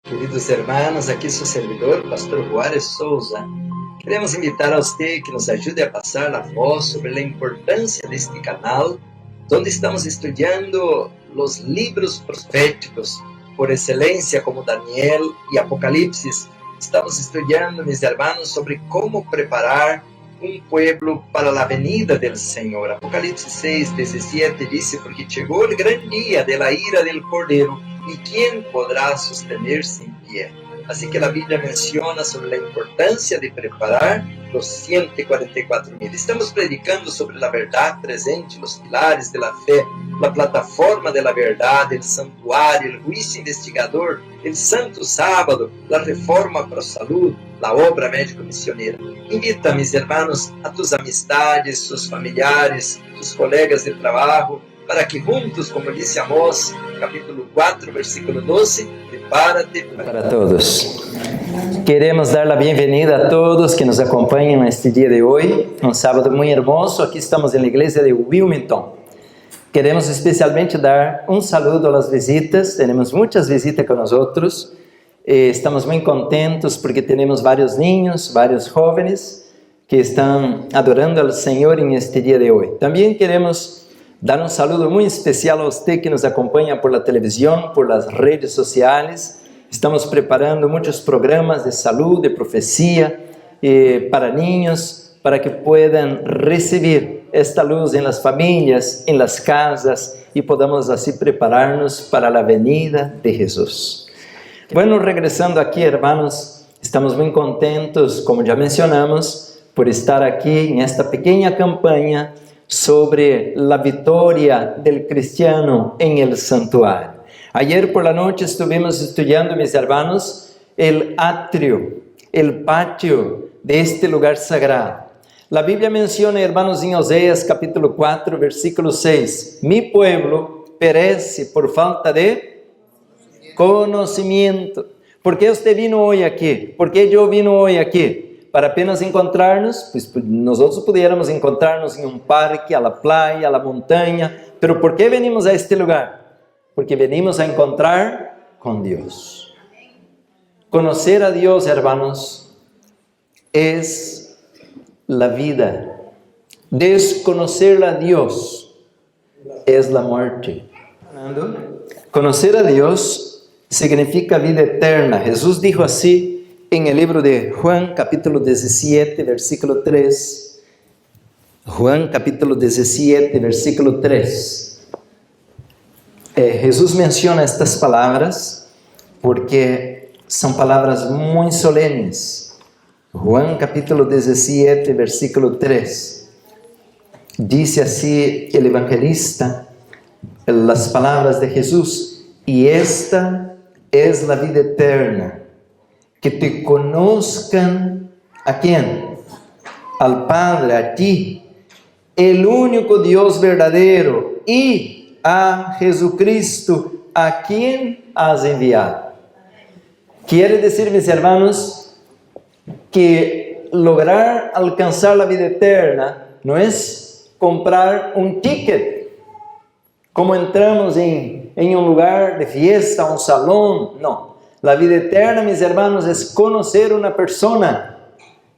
Queridos hermanos, aqui seu servidor, Pastor Juárez Souza. Queremos invitar a você que nos ajude a passar a voz sobre a importância deste canal, onde estamos estudando os livros proféticos por excelência, como Daniel e Apocalipse. Estamos estudando, meus irmãos, sobre como preparar um pueblo para a venida do Senhor. Apocalipse 6:17 diz: porque chegou o grande dia da ira del Cordeiro, e quem poderá sostener-se em pé? Assim que a Bíblia menciona sobre a importância de preparar os 144.000. Estamos predicando sobre a verdade presente, os pilares da fé, a plataforma da verdade, o santuário, o juízo investigador, o santo sábado, a reforma para a saúde, a obra médico-missioneira. Invita, meus irmãos, a tus amistades, sus familiares, tus colegas de trabalho, para que juntos, como disse Amós, capítulo 4, versículo 12, prepárate para todos. Queremos dar a bem-vinda a todos que nos acompanham neste dia de hoje, um sábado muito hermoso. Aqui estamos na igreja de Wilmington. Queremos especialmente dar um saludo às visitas. Temos muitas visitas com nós. Estamos muito contentos porque temos vários ninhos, vários jovens que estão adorando ao Senhor neste dia de hoje. Também queremos dar um saludo muito especial a você que nos acompanha por la televisão, por las redes sociais. Estamos preparando muitos programas de saúde, de profecia para niños, para que puedan receber esta luz en las familias, en las casas, y podamos así prepararnos para la venida de Jesús. Bueno, regresando aquí, hermanos, estamos muy contentos, como ya mencionamos, por estar aquí en esta pequeña campaña sobre la victoria del cristiano en el santuario. Ayer por la noche estuvimos estudiando, mis hermanos, el atrio, el patio de este lugar sagrado. La Biblia menciona, hermanos, en Oseas capítulo 4, versículo 6, mi pueblo perece por falta de conocimiento. ¿Por qué usted vino hoy aquí? ¿Por qué yo vino hoy aquí? Para apenas encontrarnos, pues nosotros pudiéramos encontrarnos en un parque, a la playa, a la montaña, pero ¿por qué venimos a este lugar? Porque venimos a encontrar con Dios. Conocer a Dios, hermanos, es la vida. Desconocer a Dios es la muerte. Conocer a Dios significa vida eterna. Jesús dijo así en el libro de Juan, capítulo 17, versículo 3. Juan, capítulo 17, versículo 3. Jesús menciona estas palabras porque son palabras muy solemnes. Juan, capítulo 17, versículo 3. Dice así el evangelista, las palabras de Jesús: y esta es la vida eterna, que te conozcan, ¿a quién? Al Padre, a ti, el único Dios verdadero, y a Jesucristo, a quien has enviado. Quiere decir, mis hermanos, que lograr alcanzar la vida eterna no es comprar un ticket, como entramos en un lugar de fiesta, un salón. No. La vida eterna, mis hermanos, es conocer una persona,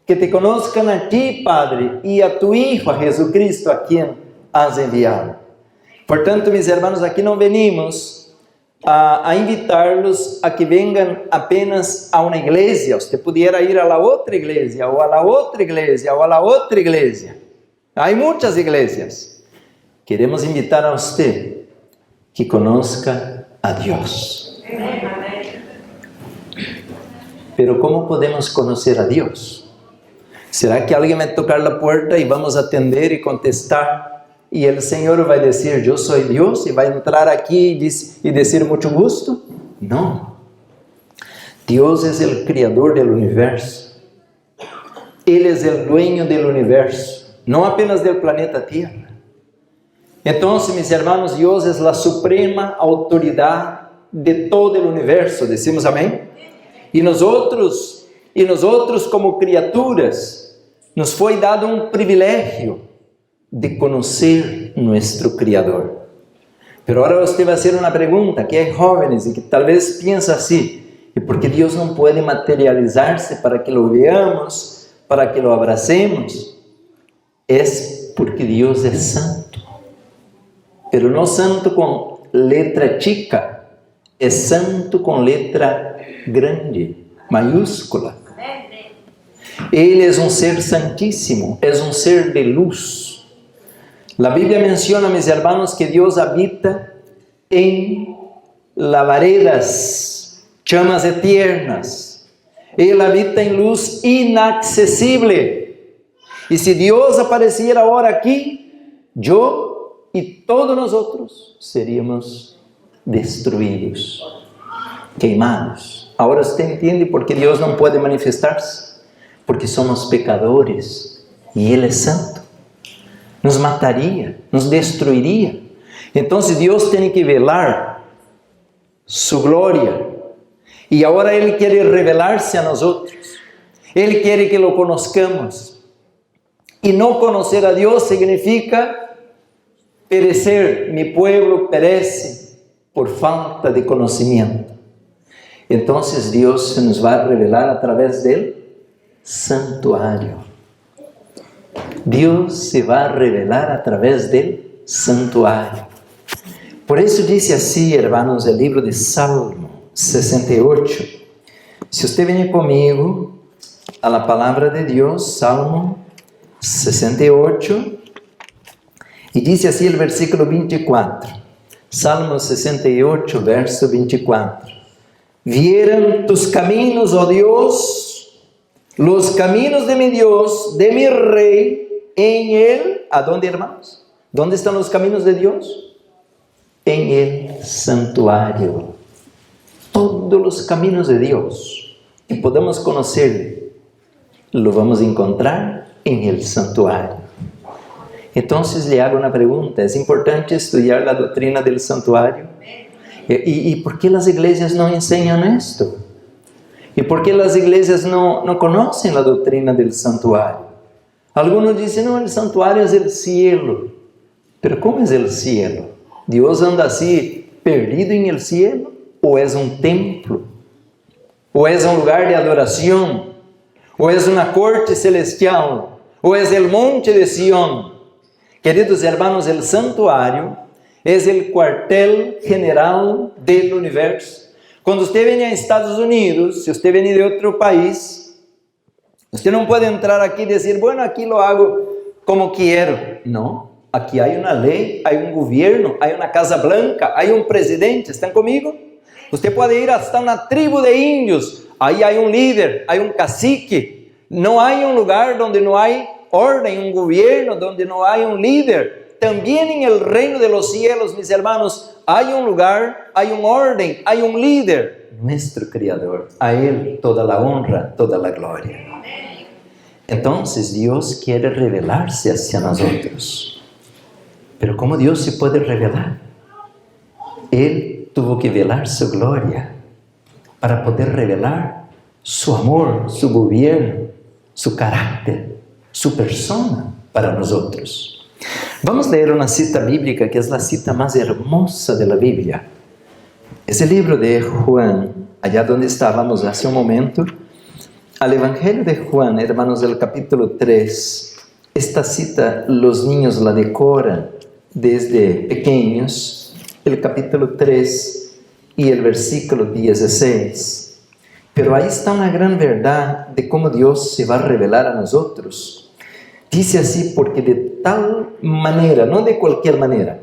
que te conozcan a ti, Padre, y a tu Hijo, a Jesucristo, a quien has enviado. Por tanto, mis hermanos, aquí no venimos a invitarlos a que vengan apenas a una iglesia. Usted pudiera ir a la otra iglesia, o a la otra iglesia, o a la otra iglesia. Hay muchas iglesias. Queremos invitar a usted que conozca a Dios. Pero ¿cómo podemos conocer a Dios? ¿Será que alguien va a tocar la puerta y vamos a atender y contestar? Y el Señor va a decir, yo soy Dios, y va a entrar aquí y decir mucho gusto. No. Dios es el creador del universo. Él es el dueño del universo, no apenas del planeta Tierra. Entonces, mis hermanos, Dios es la suprema autoridad de todo el universo. Decimos amén. Y nosotros como criaturas, nos fue dado un privilegio de conocer nuestro Creador. Pero ahora usted va a hacer una pregunta, que hay jóvenes y que tal vez piensa así: Y porque Dios no puede materializarse para que lo veamos, para que lo abracemos, es porque Dios es santo. Pero no santo con letra chica, es santo con letra grande, mayúscula. Él es un ser santísimo, es un ser de luz. La Biblia menciona, mis hermanos, que Dios habita en labaredas, llamas eternas. Él habita en luz inaccesible. Y si Dios apareciera ahora aquí, yo y todos nosotros seríamos destruidos, queimados. Ahora usted entiende por qué Dios no puede manifestarse. Porque somos pecadores y Él es santo. Nos mataría, nos destruiría. Entonces Dios tiene que velar su gloria. Y ahora Él quiere revelarse a nosotros. Él quiere que lo conozcamos. Y no conocer a Dios significa perecer. Mi pueblo perece por falta de conocimiento. Entonces Dios se nos va a revelar a través de Él. Santuario. Dios se va a revelar a través del santuario. Por eso dice así, hermanos, el libro de Salmo 68. Si usted viene conmigo a la palabra de Dios, Salmo 68, y dice así el versículo 24. Salmo 68, verso 24. Vieran tus caminos, oh Dios, los caminos de mi Dios, de mi Rey, en Él. ¿A dónde, hermanos? ¿Dónde están los caminos de Dios? En el santuario. Todos los caminos de Dios que podemos conocer, lo vamos a encontrar en el santuario. Entonces le hago una pregunta. ¿Es importante estudiar la doctrina del santuario? ¿Y por qué las iglesias no enseñan esto? ¿Y por qué las iglesias no conocen la doctrina del santuario? Algunos dicen, no, el santuario es el cielo. Pero ¿cómo es el cielo? ¿Dios anda así perdido en el cielo? ¿O es un templo? ¿O es un lugar de adoración? ¿O es una corte celestial? ¿O es el monte de Sión? Queridos hermanos, el santuario es el cuartel general del universo. Cuando usted viene a Estados Unidos, si usted viene de otro país, usted no puede entrar aquí y decir, bueno, aquí lo hago como quiero. No, aquí hay una ley, hay un gobierno, hay una Casa Blanca, hay un presidente. ¿Están conmigo? Usted puede ir hasta una tribu de indios, ahí hay un líder, hay un cacique. No hay un lugar donde no hay orden, un gobierno, donde no hay un líder. También en el reino de los cielos, mis hermanos, hay un lugar, hay un orden, hay un líder, nuestro Creador. A Él toda la honra, toda la gloria. Entonces Dios quiere revelarse hacia nosotros. Pero ¿cómo Dios se puede revelar? Él tuvo que velar su gloria para poder revelar su amor, su gobierno, su carácter, su persona para nosotros. Vamos a leer una cita bíblica que es la cita más hermosa de la Biblia. Es el libro de Juan, allá donde estábamos hace un momento. Al Evangelio de Juan, hermanos, del capítulo 3. Esta cita los niños la decoran desde pequeños. El capítulo 3 y el versículo 16. Pero ahí está una gran verdad de cómo Dios se va a revelar a nosotros. Dice así, porque de tal manera, no de cualquier manera,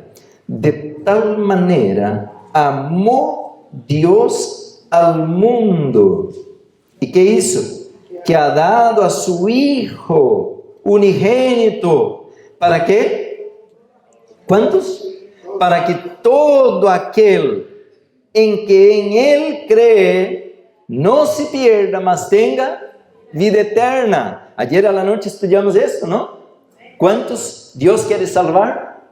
de tal manera amó Dios al mundo. ¿Y qué hizo? Que ha dado a su Hijo unigénito. ¿Para qué? ¿Cuántos? Para que todo aquel en que en Él cree no se pierda, mas tenga vida eterna. Ayer a la noche estudiamos esto, ¿no? ¿Cuántos Dios quiere salvar?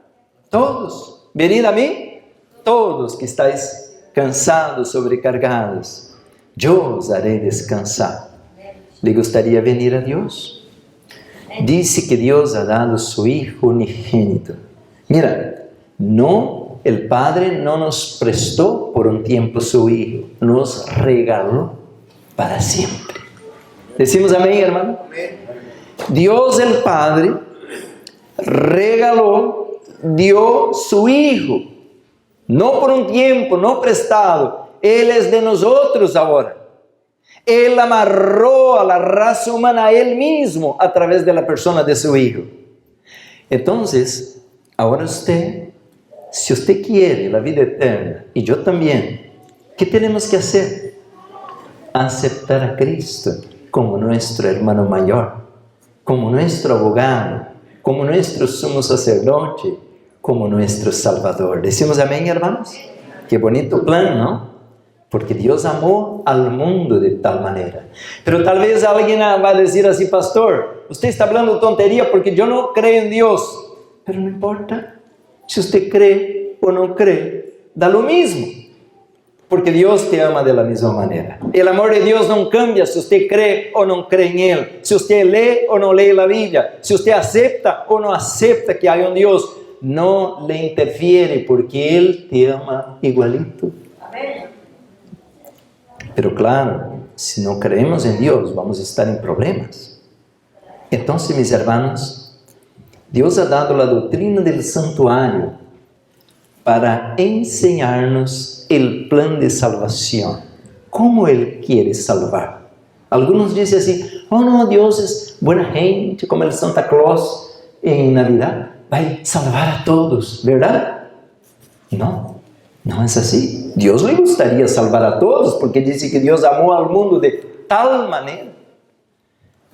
Todos. Venid a mí, todos que estáis cansados, sobrecargados. Yo os haré descansar. ¿Le gustaría venir a Dios? Dice que Dios ha dado su Hijo unigénito. Mira, no, el Padre no nos prestó por por un tiempo su Hijo, nos regaló para siempre. Decimos amén, hermano. Dios el Padre regaló, dio su Hijo, no por un tiempo, no prestado. Él es de nosotros ahora. Él amarró a la raza humana a Él mismo a través de la persona de su Hijo. Entonces, ahora usted, si usted quiere la vida eterna, y yo también, ¿qué tenemos que hacer? Aceptar a Cristo como nuestro hermano mayor, como nuestro abogado, como nuestro sumo sacerdote, como nuestro Salvador. ¿Decimos amén, hermanos? Qué bonito plan, ¿no? Porque Dios amó al mundo de tal manera. Pero tal vez alguien va a decir así: pastor, usted está hablando tontería porque yo no creo en Dios. Pero no importa, si usted cree o no cree, da lo mismo. Porque Dios te ama de la misma manera. El amor de Dios no cambia si usted cree o no cree en Él, si usted lee o no lee la Biblia, si usted acepta o no acepta que hay un Dios. No le interfiere porque Él te ama igualito. Amén. Pero claro, si no creemos en Dios, vamos a estar en problemas. Entonces, mis hermanos, Dios ha dado la doctrina del santuario para enseñarnos el plan de salvación. ¿Cómo Él quiere salvar? Algunos dicen así: oh no, Dios es buena gente, como el Santa Claus en Navidad. Va a salvar a todos, ¿verdad? No, no es así. Dios le gustaría salvar a todos, porque dice que Dios amó al mundo de tal manera.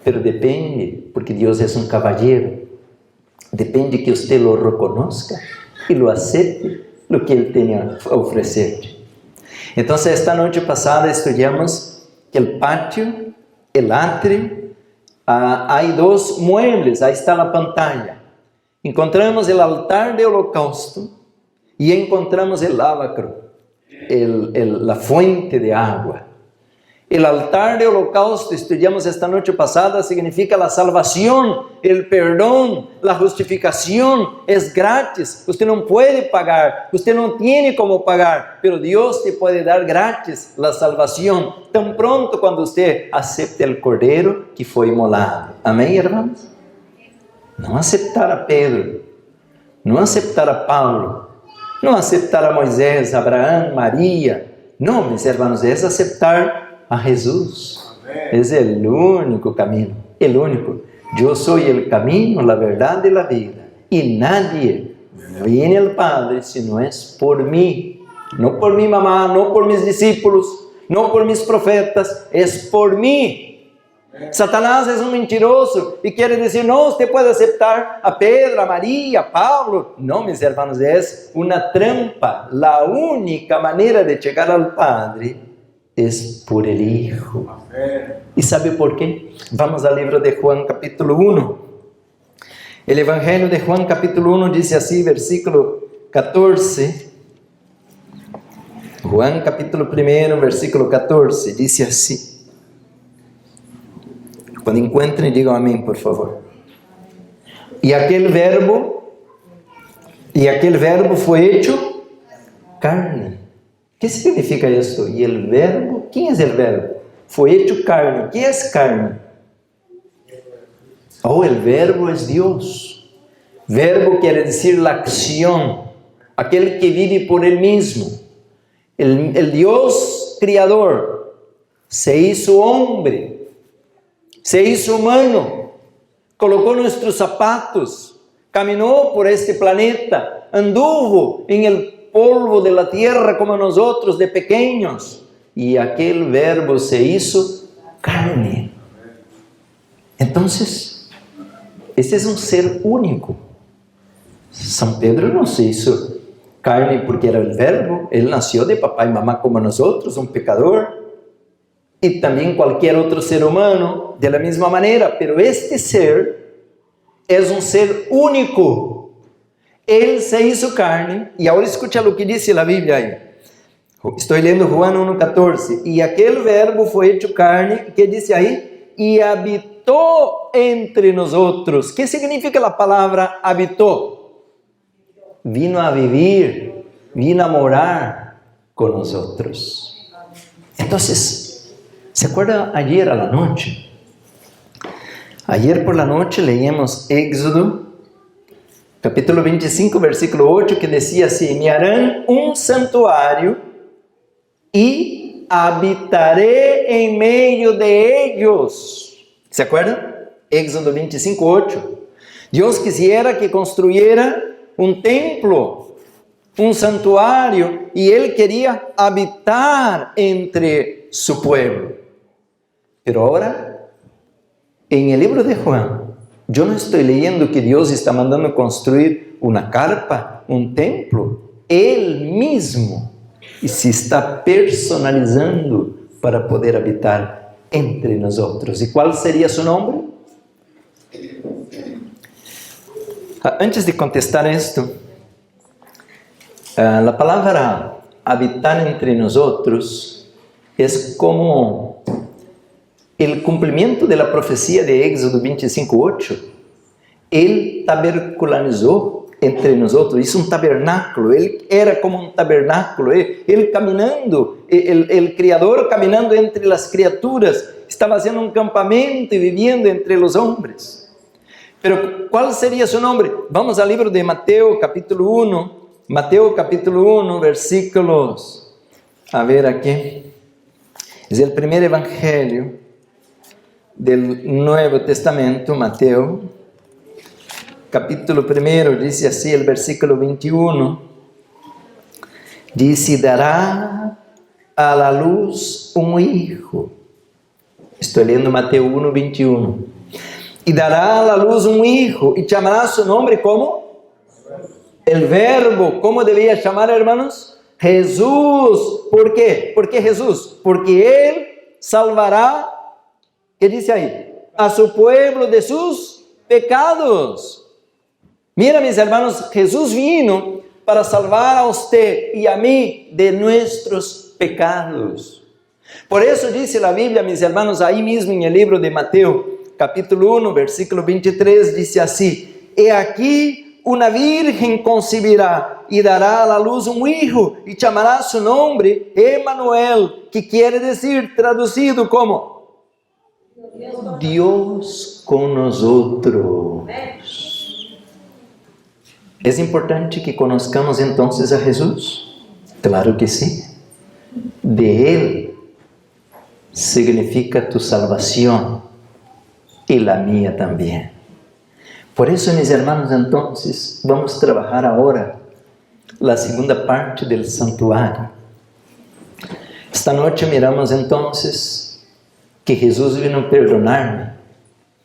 Pero depende, porque Dios es un caballero. Depende que usted lo reconozca y lo acepte, lo que Él tenía a ofrecer. Entonces, esta noche pasada estudiamos que el patio, el atrio, hay dos muebles. Ahí está la pantalla. Encontramos el altar de holocausto y encontramos el lavacro, la fuente de agua. El altar de holocausto, estudiamos esta noche pasada, significa la salvación, el perdón, la justificación. Es gratis, usted no puede pagar, usted no tiene cómo pagar, pero Dios te puede dar gratis la salvación, tan pronto cuando usted acepte el cordero que fue inmolado. Amén, hermanos. No aceptar a Pedro, no aceptar a Pablo, no aceptar a Moisés, Abraham, María. No, mis hermanos, es aceptar a Jesús. Es el único camino, el único. Yo soy el camino, la verdad y la vida. Y nadie viene al Padre si no es por mí. No por mi mamá, no por mis discípulos, no por mis profetas, es por mí. Satanás es un mentiroso y quiere decir: no, usted puede aceptar a Pedro, a María, a Pablo. No, mis hermanos, es una trampa. La única manera de llegar al Padre es por el Hijo. ¿Y sabe por qué? Vamos al libro de Juan capítulo 1. El Evangelio de Juan capítulo 1 dice así, versículo 14. Juan capítulo 1, versículo 14, dice así. Cuando encuentren, digan amén, por favor. Y aquel verbo fue hecho carne. ¿Qué significa esto? Y el verbo, ¿quién es el verbo? Fue hecho carne. ¿Qué es carne? Oh, el verbo es Dios. Verbo quiere decir la acción, aquel que vive por Él mismo. El Dios creador se hizo hombre, se hizo humano, colocó nuestros zapatos, caminó por este planeta, anduvo en el polvo de la tierra como nosotros de pequeños, y aquel verbo se hizo carne. Entonces, este es un ser único. San Pedro no se hizo carne porque era el verbo, él nació de papá y mamá como nosotros, un pecador. Y también cualquier otro ser humano de la misma manera, pero este ser es un ser único. Él se hizo carne, y ahora escucha lo que dice la Biblia ahí. Estoy leyendo Juan 1:14. Y aquel verbo fue hecho carne, ¿qué dice ahí? Y habitó entre nosotros. ¿Qué significa la palabra habitó? Vino a vivir, vino a morar con nosotros. Entonces, ¿se acuerda ayer a la noche? Ayer por la noche leímos Éxodo, capítulo 25, versículo 8, que decía así: me harán un santuario y habitaré en medio de ellos. ¿Se acuerdan? Éxodo 25, 8. Dios quisiera que construyera un templo, un santuario, y Él quería habitar entre su pueblo. Pero ahora, en el libro de Juan, yo no estoy leyendo que Dios está mandando construir una carpa, un templo. Él mismo se está personalizando para poder habitar entre nosotros. ¿Y cuál sería su nombre? Antes de contestar esto, la palabra habitar entre nosotros es como el cumplimiento de la profecía de Éxodo 25:8. Él tabernaculizó entre nosotros, hizo un tabernáculo. Él era como un tabernáculo. Él caminando, el Criador caminando entre las criaturas, estaba haciendo un campamento y viviendo entre los hombres. Pero ¿cuál sería su nombre? Vamos al libro de Mateo capítulo 1. Mateo capítulo 1, versículos. A ver aquí. Es el primer evangelio del Nuevo Testamento, Mateo. Capítulo 1, dice así el versículo 21. Dice: dará a la luz un hijo. Estoy leyendo Mateo 1, 21. Y dará a la luz un hijo y llamará su nombre ¿cómo? El Verbo. ¿Cómo debía llamar, hermanos? Jesús. ¿Por qué? ¿Por qué Jesús? Porque Él salvará, ¿qué dice ahí? A su pueblo de sus pecados. Mira, mis hermanos, Jesús vino para salvar a usted y a mí de nuestros pecados. Por eso dice la Biblia, mis hermanos, ahí mismo en el libro de Mateo, capítulo 1, versículo 23, dice así: he aquí una virgen concebirá y dará a la luz un hijo y llamará su nombre Emmanuel, que quiere decir, traducido como Dios con nosotros. ¿Es importante que conozcamos entonces a Jesús? Claro que sí. De Él significa tu salvación y la mía también. Por eso, mis hermanos, entonces vamos a trabajar ahora la segunda parte del santuario. Esta noche miramos entonces que Jesús vino a perdonarme.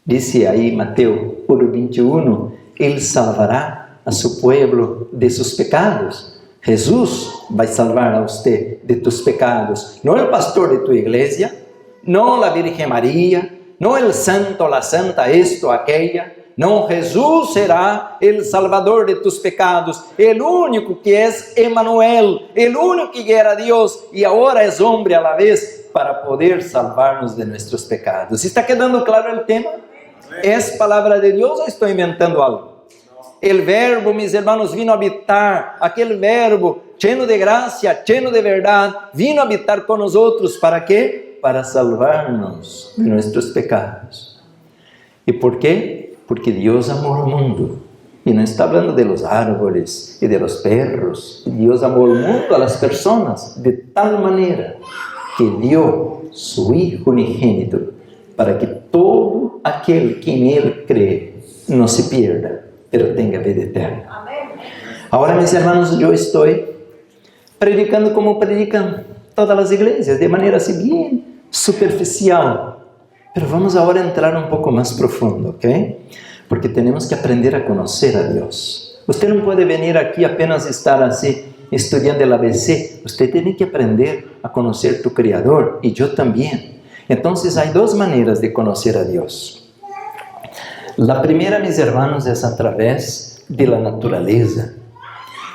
Dice ahí Mateo 1:21, Él salvará a su pueblo de sus pecados. Jesús va a salvar a usted de tus pecados. No el pastor de tu iglesia, no la Virgen María, no el santo, la santa, esto, aquella. No, Jesús será el salvador de tus pecados, el único que es Emmanuel, el único que era Dios y ahora es hombre a la vez para poder salvarnos de nuestros pecados. ¿Está quedando claro el tema? ¿Es palabra de Dios o estoy inventando algo? El Verbo, mis hermanos, vino a habitar, aquel Verbo lleno de gracia, lleno de verdad, vino a habitar con nosotros. ¿Para qué? Para salvarnos de nuestros pecados. ¿Y por qué? Porque Dios amó al mundo. Y no está hablando de los árboles y de los perros. Dios amó al mundo, a las personas, de tal manera que dio su Hijo unigénito para que todo aquel que en Él cree no se pierda, pero tenga vida eterna. Ahora, mis hermanos, yo estoy predicando como predican todas las iglesias, de manera así bien superficial. Pero vamos ahora a entrar un poco más profundo, ¿ok? Porque tenemos que aprender a conocer a Dios. Usted no puede venir aquí apenas estar así, estudiando el ABC. Usted tiene que aprender a conocer tu Creador, y yo también. Entonces hay dos maneras de conocer a Dios. La primera, mis hermanos, es a través de la naturaleza.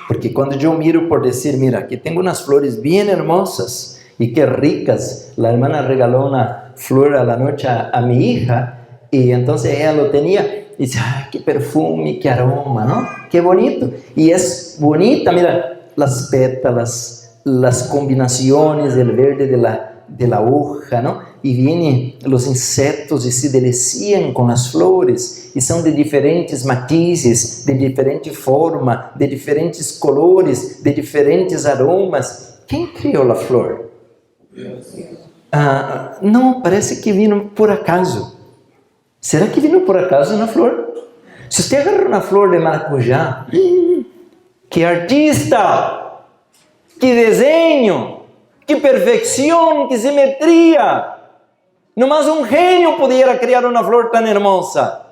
Porque cuando yo miro por decir, mira, aquí tengo unas flores bien hermosas y qué ricas. La hermana regaló una flor a la noche a mi hija y entonces ella lo tenía y dice, ¡ay, qué perfume, qué aroma!, ¿no? ¡Qué bonito! Y es bonita, mira, las pétalas, las combinaciones del verde de la hoja, ¿no? Y vienen los insectos y se delician con las flores, y son de diferentes matices, de diferente forma, de diferentes colores, de diferentes aromas. ¿Quién crió la flor? No, parece que vino por acaso. ¿Será que vino por acaso una flor? Si usted agarra una flor de maracujá, ¡qué artista! ¡Qué diseño! ¡Qué perfección! ¡Qué simetría! Nomás un genio pudiera crear una flor tan hermosa.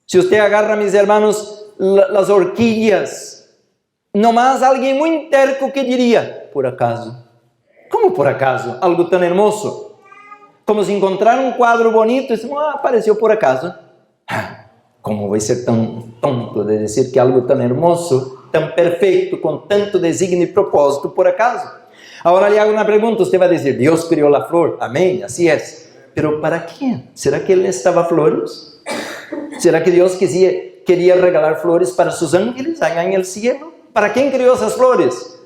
Si usted agarra, mis hermanos, las orquídeas, nomás alguien muy terco que diría, por acaso. ¿Cómo por acaso? Algo tan hermoso. Como si encontrar un cuadro bonito y decir, apareció por acaso. ¿Cómo voy a ser tan tonto de decir que algo tan hermoso, tan perfecto, con tanto designio y propósito, por acaso? Ahora le hago una pregunta, usted va a decir, Dios creó la flor, amén, así es. ¿Pero para quién? ¿Será que Él necesitaba flores? ¿Será que Dios quería regalar flores para sus ángeles allá en el cielo? ¿Para quién creó esas flores?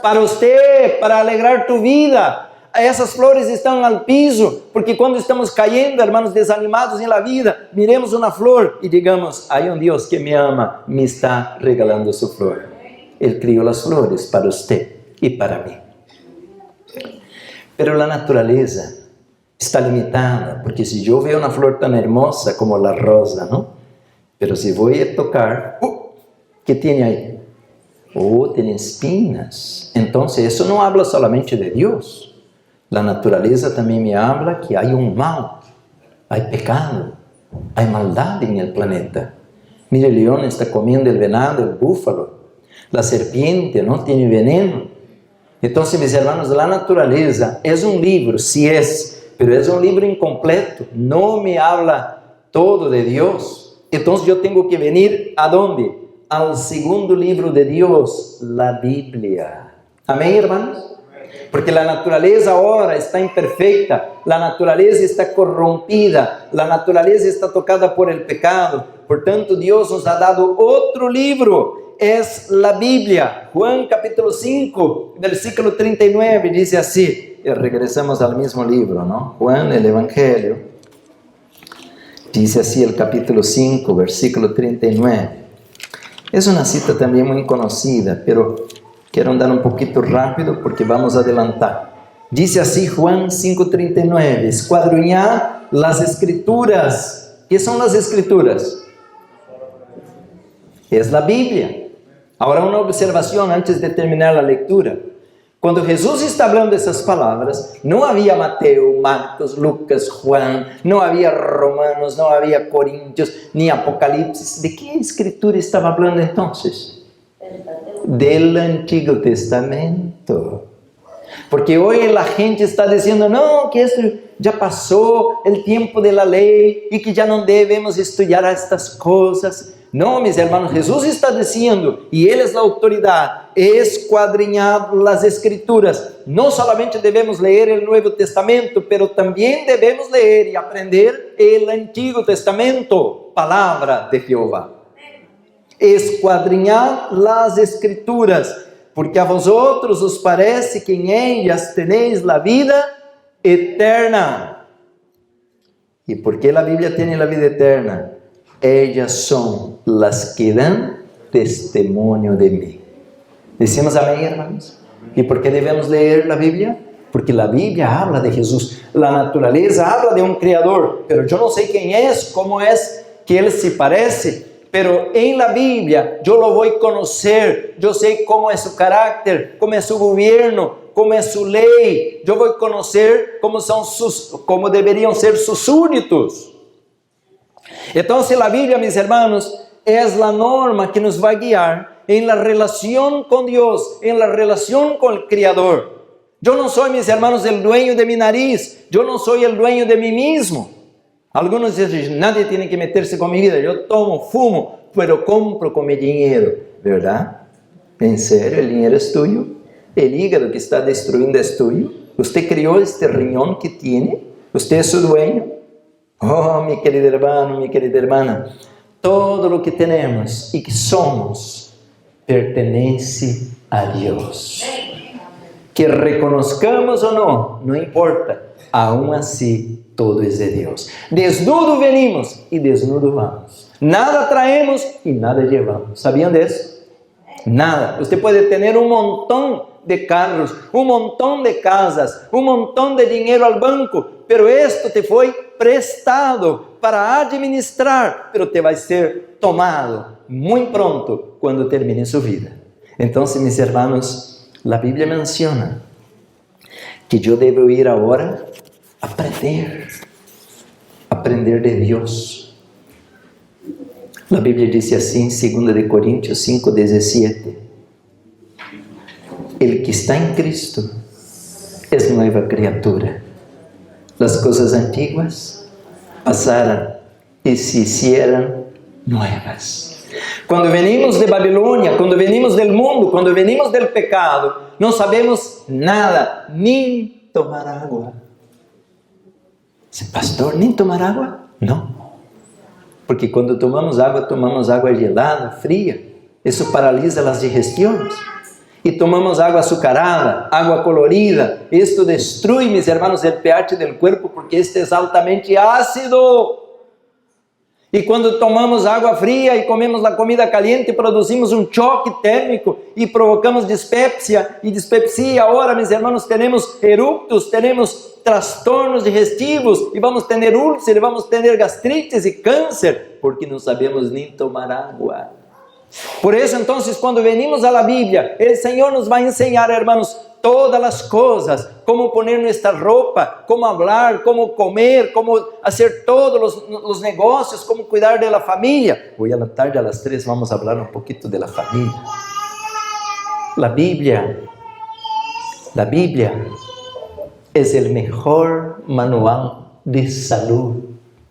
Para usted, para alegrar tu vida. Esas flores están al piso, porque cuando estamos cayendo, hermanos, desanimados en la vida, miremos una flor y digamos, hay un Dios que me ama, me está regalando su flor. Él crió las flores para usted y para mí. Pero la naturaleza está limitada, porque si yo veo una flor tan hermosa como la rosa, ¿no? Pero si voy a tocar, ¿qué tiene ahí? Tiene espinas. Entonces eso no habla solamente de Dios. La naturaleza también me habla que hay un mal, hay pecado, hay maldad en el planeta. Mire, el león está comiendo el venado, el búfalo, la serpiente, ¿no? Tiene veneno. Entonces, mis hermanos, la naturaleza es un libro, sí es, pero es un libro incompleto, no me habla todo de Dios. Entonces yo tengo que venir, ¿a dónde? Al segundo libro de Dios, la Biblia. Amén, hermanos. Porque la naturaleza ahora está imperfecta, la naturaleza está corrompida, la naturaleza está tocada por el pecado. Por tanto, Dios nos ha dado otro libro, es la Biblia. Juan capítulo 5, versículo 39, dice así, y regresamos al mismo libro, ¿no? Juan, el Evangelio, dice así el capítulo 5, versículo 39. Es una cita también muy conocida, pero quiero andar un poquito rápido porque vamos a adelantar. Dice así Juan 5:39, escuadriñad las escrituras. ¿Qué son las escrituras? Es la Biblia. Ahora una observación antes de terminar la lectura. Cuando Jesús está hablando esas palabras, no había Mateo, Marcos, Lucas, Juan, no había Romanos, no había Corintios, ni Apocalipsis. ¿De qué escritura estaba hablando entonces? Del Antiguo Testamento. Porque hoy la gente está diciendo, no, que esto ya pasó el tiempo de la ley y que ya no debemos estudiar estas cosas. No, mis hermanos, Jesús está diciendo, y Él es la autoridad, escuadriñad las Escrituras. No solamente debemos leer el Nuevo Testamento, pero también debemos leer y aprender el Antiguo Testamento, palabra de Jehová. Escuadriñad las Escrituras, porque a vosotros os parece que en ellas tenéis la vida eterna. ¿Y por qué la Biblia tiene la vida eterna? Ellas son las que dan testimonio de mí. ¿Decimos amén, hermanos? ¿Y por qué debemos leer la Biblia? Porque la Biblia habla de Jesús. La naturaleza habla de un creador, pero yo no sé quién es, cómo es que Él se parece. Pero en la Biblia yo lo voy a conocer, yo sé cómo es su carácter, cómo es su gobierno, cómo es su ley. Yo voy a conocer cómo deberían ser sus súbditos. Entonces la Biblia, mis hermanos, es la norma que nos va a guiar en la relación con Dios, en la relación con el Creador. Yo no soy, mis hermanos, el dueño de mi nariz, yo no soy el dueño de mí mismo. Algunos dicen, nadie tiene que meterse con mi vida, yo tomo, fumo, pero compro con mi dinero, ¿verdad? ¿En serio? ¿El dinero es tuyo? ¿El hígado que está destruyendo es tuyo? ¿Usted creó este riñón que tiene? ¿Usted es su dueño? Oh, mi querido hermano, mi querida hermana, todo lo que tenemos y que somos pertenece a Dios. que reconozcamos o no, no importa, aún así todo es de Dios. Desnudo venimos y desnudo vamos. Nada traemos y nada llevamos. ¿Sabían de eso? Nada. Usted puede tener un montón de carros, un montón de casas, un montón de dinero al banco, pero esto te fue prestado para administrar, pero te va a ser tomado muy pronto cuando termine su vida. Entonces, mis hermanos, la Biblia menciona que yo debo ir ahora a aprender de Dios. La Biblia dice así en 2 de Corintios 5:17. El que está en Cristo es nueva criatura. Las cosas antiguas pasaron y se hicieron nuevas. Cuando venimos de Babilonia, cuando venimos del mundo, cuando venimos del pecado, no sabemos nada, ni tomar agua. ¿Sí, pastor, ni tomar agua? No. Porque cuando tomamos agua gelada, fría. Eso paraliza las digestiones. Y tomamos agua azucarada, agua colorida. Esto destruye, mis hermanos, el pH del cuerpo porque este es altamente ácido. Y cuando tomamos agua fría y comemos la comida caliente, producimos un choque térmico y provocamos dispepsia. Y dispepsia, ahora, mis hermanos, tenemos eructos, tenemos trastornos digestivos y vamos a tener úlceras, vamos a tener gastritis y cáncer porque no sabemos ni tomar agua. Por eso, entonces, cuando venimos a la Biblia, el Señor nos va a enseñar, hermanos, todas las cosas, cómo poner nuestra ropa, cómo hablar, cómo comer, cómo hacer todos los negocios, cómo cuidar de la familia. Hoy a la tarde, a las 3, vamos a hablar un poquito de la familia. La Biblia es el mejor manual de salud.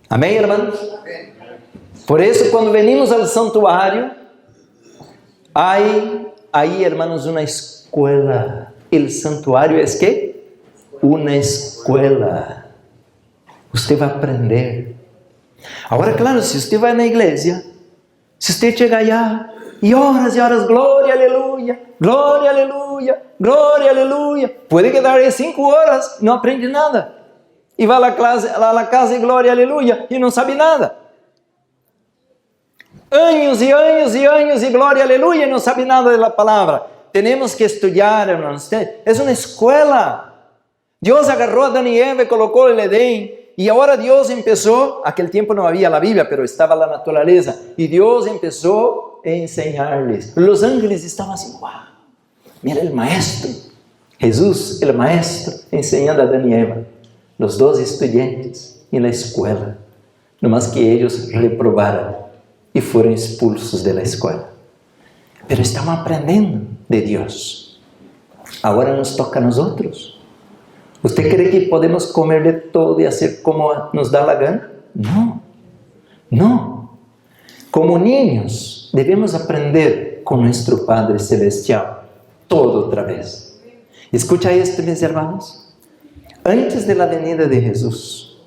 Amén, hermanos. Por eso, cuando venimos al santuario, hay ahí, hermanos, una escuela. El santuario es ¿qué? Una escuela. Usted va a aprender. Ahora, claro, si usted va a la iglesia, si usted llega allá y horas, gloria, aleluya, gloria, aleluya, gloria, aleluya, puede quedar ahí 5 horas, no aprende nada. Y va a la casa y gloria, aleluya, y no sabe nada. Años y años y años y gloria, aleluya, y no sabe nada de la palabra. Tenemos que estudiar, hermanos. Es una escuela. Dios agarró a Adán y Eva y colocó el Edén. Y ahora Dios empezó, aquel tiempo no había la Biblia, pero estaba la naturaleza. Y Dios empezó a enseñarles. Los ángeles estaban así, wow, mira el maestro. Jesús, el maestro, enseñando a Adán y Eva. Los 2 estudiantes en la escuela. Nomás que ellos reprobaron y fueron expulsos de la escuela. Pero estamos aprendiendo de Dios. Ahora nos toca a nosotros. ¿Usted cree que podemos comer de todo y hacer como nos da la gana? No. Como niños debemos aprender con nuestro Padre Celestial todo otra vez. Escucha esto, mis hermanos. Antes de la venida de Jesús,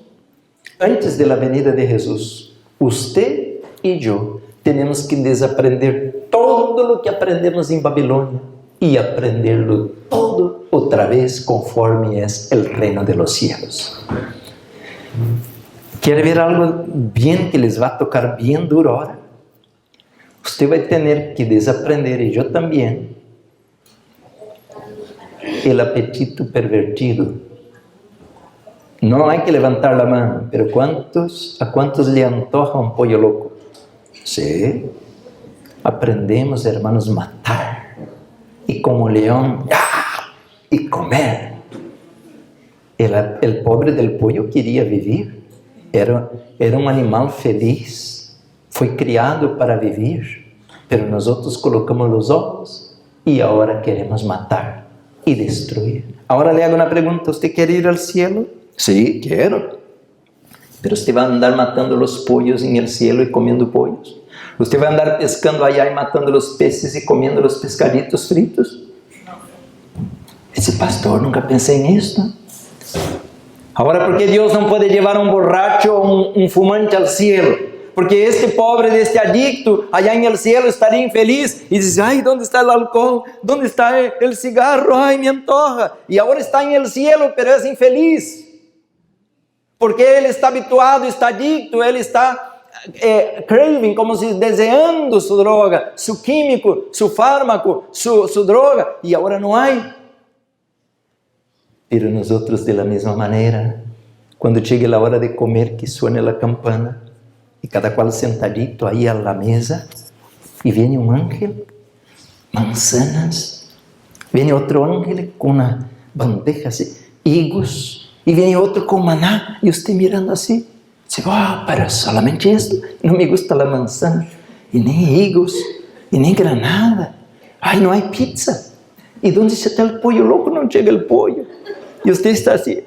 usted y yo tenemos que desaprender todo lo que aprendemos en Babilonia y aprenderlo todo otra vez conforme es el reino de los cielos. ¿Quiere ver algo bien que les va a tocar bien duro ahora? Usted va a tener que desaprender, y yo también, el apetito pervertido. No hay que levantar la mano, pero ¿a cuántos le antoja un pollo loco? Sí. Aprendemos, hermanos, matar. Y como león, y comer. El pobre del pollo quería vivir. Era un animal feliz. Fue criado para vivir. Pero nosotros colocamos los ojos y ahora queremos matar y destruir. Ahora le hago una pregunta. ¿Usted quiere ir al cielo? Sí, quiero. Pero usted va a andar matando los pollos en el cielo y comiendo pollos. Usted va a andar pescando allá y matando los peces y comiendo los pescaditos fritos. Ese pastor, nunca pensé en esto. Ahora, ¿por qué Dios no puede llevar a un borracho o un fumante al cielo? porque este pobre de este adicto allá en el cielo estaría infeliz y dice, ay, ¿dónde está el alcohol? ¿Dónde está el cigarro? Ay, me antoja. Y ahora está en el cielo, pero es infeliz, porque él está habituado, está adicto, él está craving, como si deseando su droga, su químico, su fármaco, su droga, y ahora no hay. Pero nosotros de la misma manera, cuando llegue la hora de comer, que suene la campana, y cada cual sentadito ahí a la mesa, y viene un ángel, manzanas, viene otro ángel con una bandeja así, higos, y viene otro con maná, y usted mirando así, dice, pero solamente esto, no me gusta la manzana, y ni higos, y ni granada, ay, no hay pizza, ¿y dónde está el pollo? Loco, no llega el pollo, y usted está así,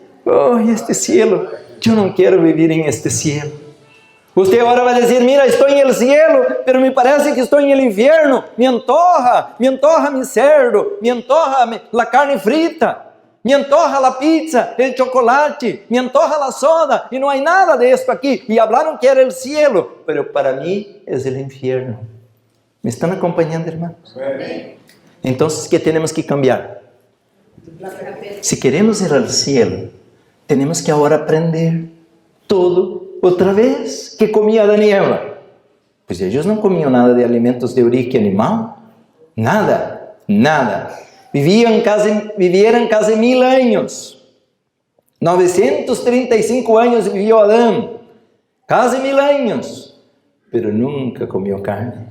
este cielo, yo no quiero vivir en este cielo. Usted ahora va a decir, mira, estoy en el cielo, pero me parece que estoy en el infierno, me antoja mi cerdo, me antoja la carne frita, me antoja la pizza, el chocolate, me antoja la soda, y no hay nada de esto aquí, y hablaron que era el cielo, pero para mí es el infierno. ¿Me están acompañando, hermanos? Entonces, ¿qué tenemos que cambiar? Si queremos ir al cielo, tenemos que ahora aprender todo otra vez. ¿Qué comía Adán y Eva? Pues ellos no comían nada de alimentos de origen animal. Nada. Vivieran casi 1000 años. 935 años vivió Adán. Casi 1000 años. Pero nunca comió carne.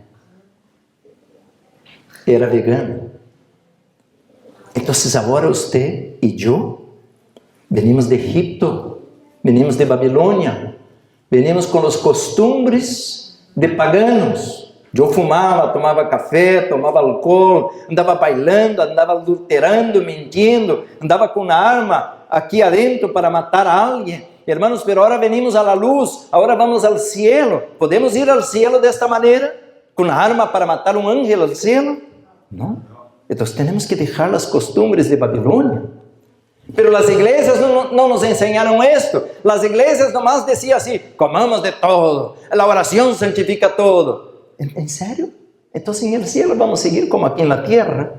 Era vegano. Entonces ahora usted y yo venimos de Egipto, venimos de Babilonia, venimos con las costumbres de paganos. Yo fumaba, tomaba café, tomaba alcohol, andava bailando, andava adulterando, mintiendo, andava com uma arma aqui adentro para matar a alguém. Hermanos, pero ahora venimos a la luz, ahora vamos al cielo. ¿Podemos ir al cielo de esta manera? ¿Con arma para matar un ángel al cielo? No. Entonces tenemos que dejar las costumbres de Babilonia. Pero las iglesias no nos enseñaron esto. Las iglesias nomás decían así, comamos de todo, la oración santifica todo. ¿En serio? Entonces en el cielo vamos a seguir como aquí en la tierra.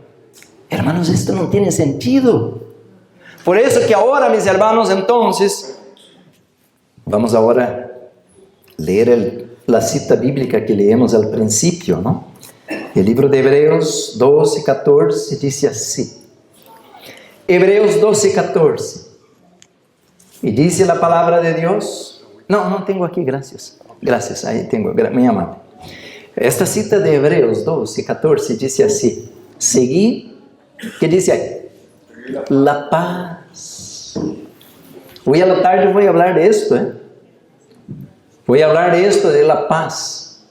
Hermanos, esto no tiene sentido. Por eso que ahora, mis hermanos, entonces, vamos ahora a leer la cita bíblica que leemos al principio, ¿no? El libro de Hebreos 12, 14 dice así. Hebreos 12, 14. Y dice la palabra de Dios. No tengo aquí, gracias. Gracias, ahí tengo, mi amado. Esta cita de Hebreos 12, 14 dice así. Seguid, ¿qué dice ahí? La paz. Hoy a la tarde voy a hablar de esto, Voy a hablar de esto, de la paz.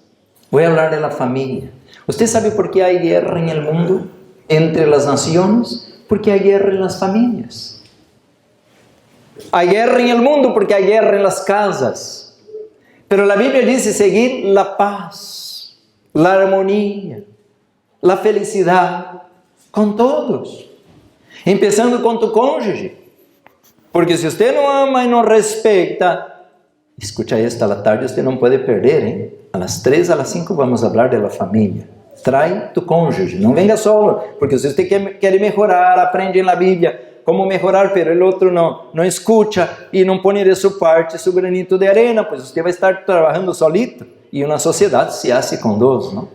Voy a hablar de la familia. ¿Usted sabe por qué hay guerra en el mundo entre las naciones? Porque hay guerra en las familias. Hay guerra en el mundo porque hay guerra en las casas. Pero la Biblia dice seguir la paz, la armonía, la felicidad con todos. Empezando con tu cónyuge. Porque si usted no ama y no respeta, escucha esto, a la tarde usted no puede perder, A las 3, a las 5 vamos a hablar de la familia. Trae tu cônjuge, não venga solo, porque se você quer melhorar, aprende na Bíblia como melhorar, pero el outro não escuta e não põe de sua parte, seu granito de arena, pues você vai estar trabalhando solito, e uma sociedade se hace com dois, não?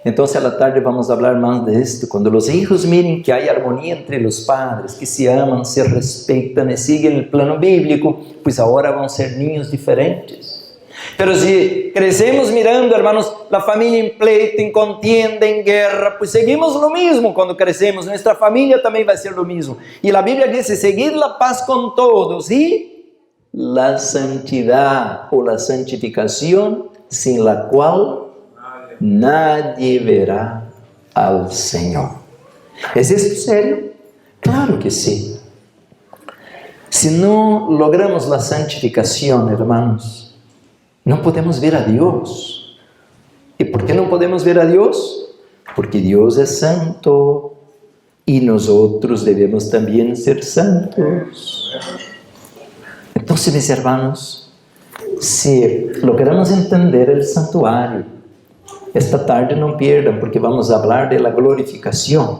Então, a la tarde vamos a hablar mais de esto. Quando os hijos miren que há harmonia entre os padres, que se amam, se respeitam e siguen o plano bíblico, pues agora vão ser niños diferentes. Pero si crecemos mirando, hermanos, la familia en pleito, en contienda, en guerra, pues seguimos lo mismo cuando crecemos. Nuestra familia también va a ser lo mismo. Y la Biblia dice, seguid la paz con todos y la santidad o la santificación, sin la cual nadie verá al Señor. ¿Es esto serio? Claro que sí. Si no logramos la santificación, hermanos, no podemos ver a Dios. ¿Y por qué no podemos ver a Dios? Porque Dios es santo y nosotros debemos también ser santos. Entonces, mis hermanos, se logramos entender el santuario, esta tarde no pierdan porque vamos a hablar de la glorificación.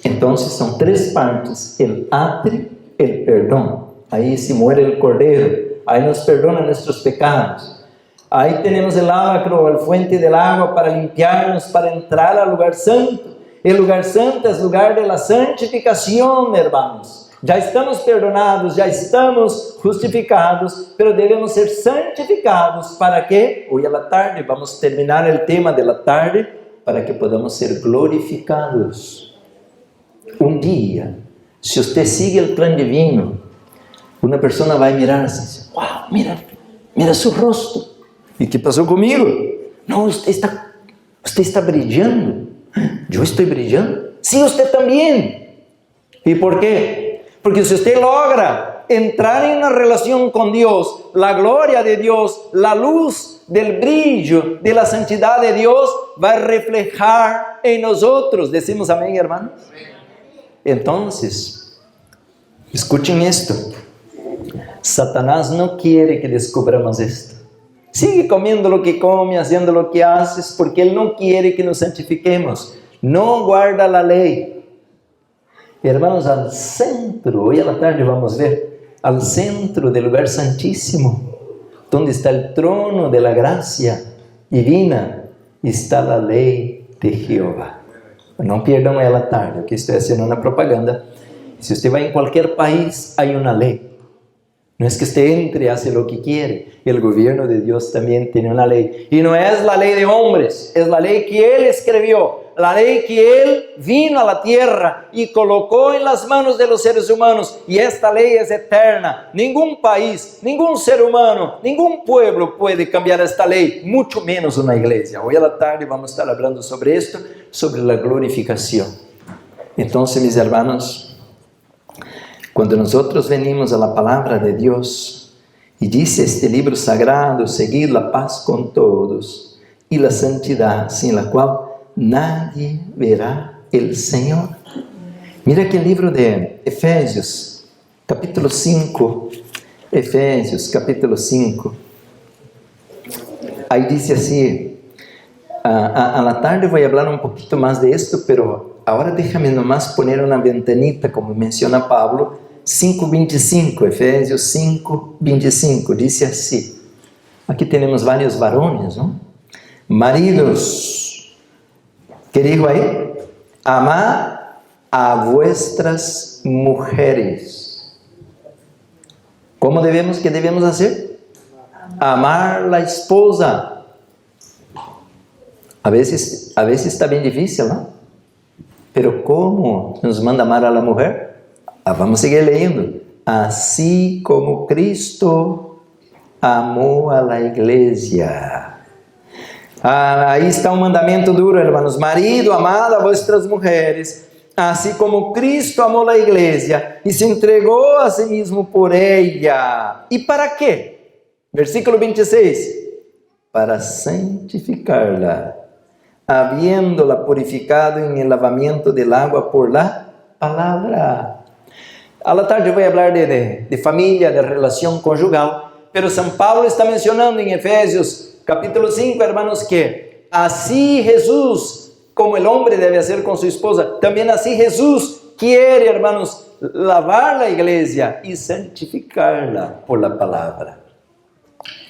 Entonces son 3 partes: el atrio, el perdón. Ahí se muere el cordero, ahí nos perdona nuestros pecados. Ahí tenemos el lavacro, el fuente del agua para limpiarnos, para entrar al lugar santo. El lugar santo es lugar de la santificación, hermanos. Ya estamos perdonados, ya estamos justificados, pero debemos ser santificados. ¿Para qué? Hoy a la tarde vamos a terminar el tema de la tarde, para que podamos ser glorificados. Un día, si usted sigue el plan divino, una persona va a mirarse y dice: wow, mira su rostro. ¿Y qué pasó conmigo? No, usted está brillando. ¿Yo estoy brillando? Sí, usted también. ¿Y por qué? Porque si usted logra entrar en una relación con Dios, la gloria de Dios, la luz del brillo de la santidad de Dios va a reflejar en nosotros. ¿Decimos amén, hermanos? Entonces, escuchen esto. Satanás no quiere que descubramos esto. Sigue comiendo lo que come, haciendo lo que haces, porque él no quiere que nos santifiquemos. No guarda la ley. Hermanos, al centro, hoy a la tarde vamos a ver, al centro del lugar santísimo, donde está el trono de la gracia divina, está la ley de Jehová. No pierdan hoy a la tarde, que estoy haciendo una propaganda. Si usted va en cualquier país, hay una ley. No es que usted entre y hace lo que quiere. El gobierno de Dios también tiene una ley. Y no es la ley de hombres, es la ley que Él escribió. La ley que Él vino a la tierra y colocó en las manos de los seres humanos. Y esta ley es eterna. Ningún país, ningún ser humano, ningún pueblo puede cambiar esta ley, mucho menos una iglesia. Hoy a la tarde vamos a estar hablando sobre esto, sobre la glorificación. Entonces, mis hermanos, cuando nosotros venimos a la palabra de Dios, y dice este libro sagrado: seguir la paz con todos y la santidad, sin la cual nadie verá el Señor. Mira que el libro de Efesios, capítulo 5, Efesios, capítulo 5, ahí dice así, a la tarde voy a hablar un poquito más de esto, pero ahora déjame nomás poner una ventanita, como menciona Pablo, 5:25, Efesios 5:25, dice así, aquí tenemos varios varones, ¿no? Maridos, ¿qué dijo ahí? Amad a vuestras mujeres. ¿Cómo qué debemos hacer? Amar la esposa. A veces está bien difícil, ¿no? Pero ¿cómo nos manda amar a la mujer? Vamos a seguir leyendo. Así como Cristo amó a la iglesia. Ahí está un mandamiento duro, hermanos. Marido, amad a vuestras mujeres, así como Cristo amó la iglesia y se entregó a sí mismo por ella. ¿Y para qué? Versículo 26. Para santificarla, habiéndola purificado en el lavamiento del agua por la palabra. A la tarde voy a hablar de familia, de relación conjugal, pero San Pablo está mencionando en Efesios capítulo 5, hermanos, que así Jesús, como el hombre debe hacer con su esposa, también así Jesús quiere, hermanos, lavar la iglesia y santificarla por la palabra.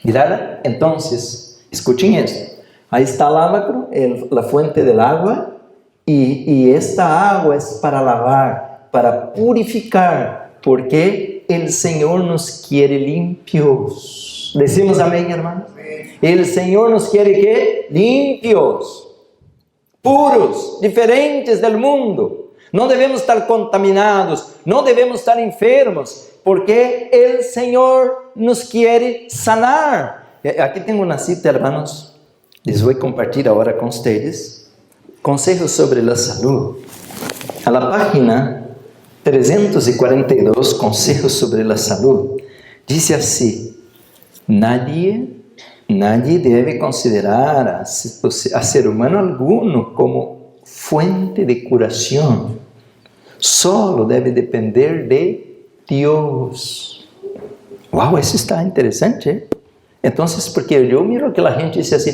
Mirad, entonces, escuchen esto. Ahí está el lavacro, la fuente del agua, y esta agua es para lavar, para purificar, porque el Señor nos quiere limpios. Decimos amén, hermanos. El Señor nos quiere ¿qué? Limpios, puros, diferentes del mundo. No debemos estar contaminados, no debemos estar enfermos, porque el Señor nos quiere sanar. Aquí tengo una cita, hermanos, les voy a compartir ahora con ustedes. Consejos sobre la salud. A la página 342, Consejos sobre la salud, dice así: Nadie debe considerar a ser humano alguno como fuente de curación. Solo debe depender de Dios. Wow, eso está interesante, ¿eh? Entonces, porque yo miro que la gente dice así,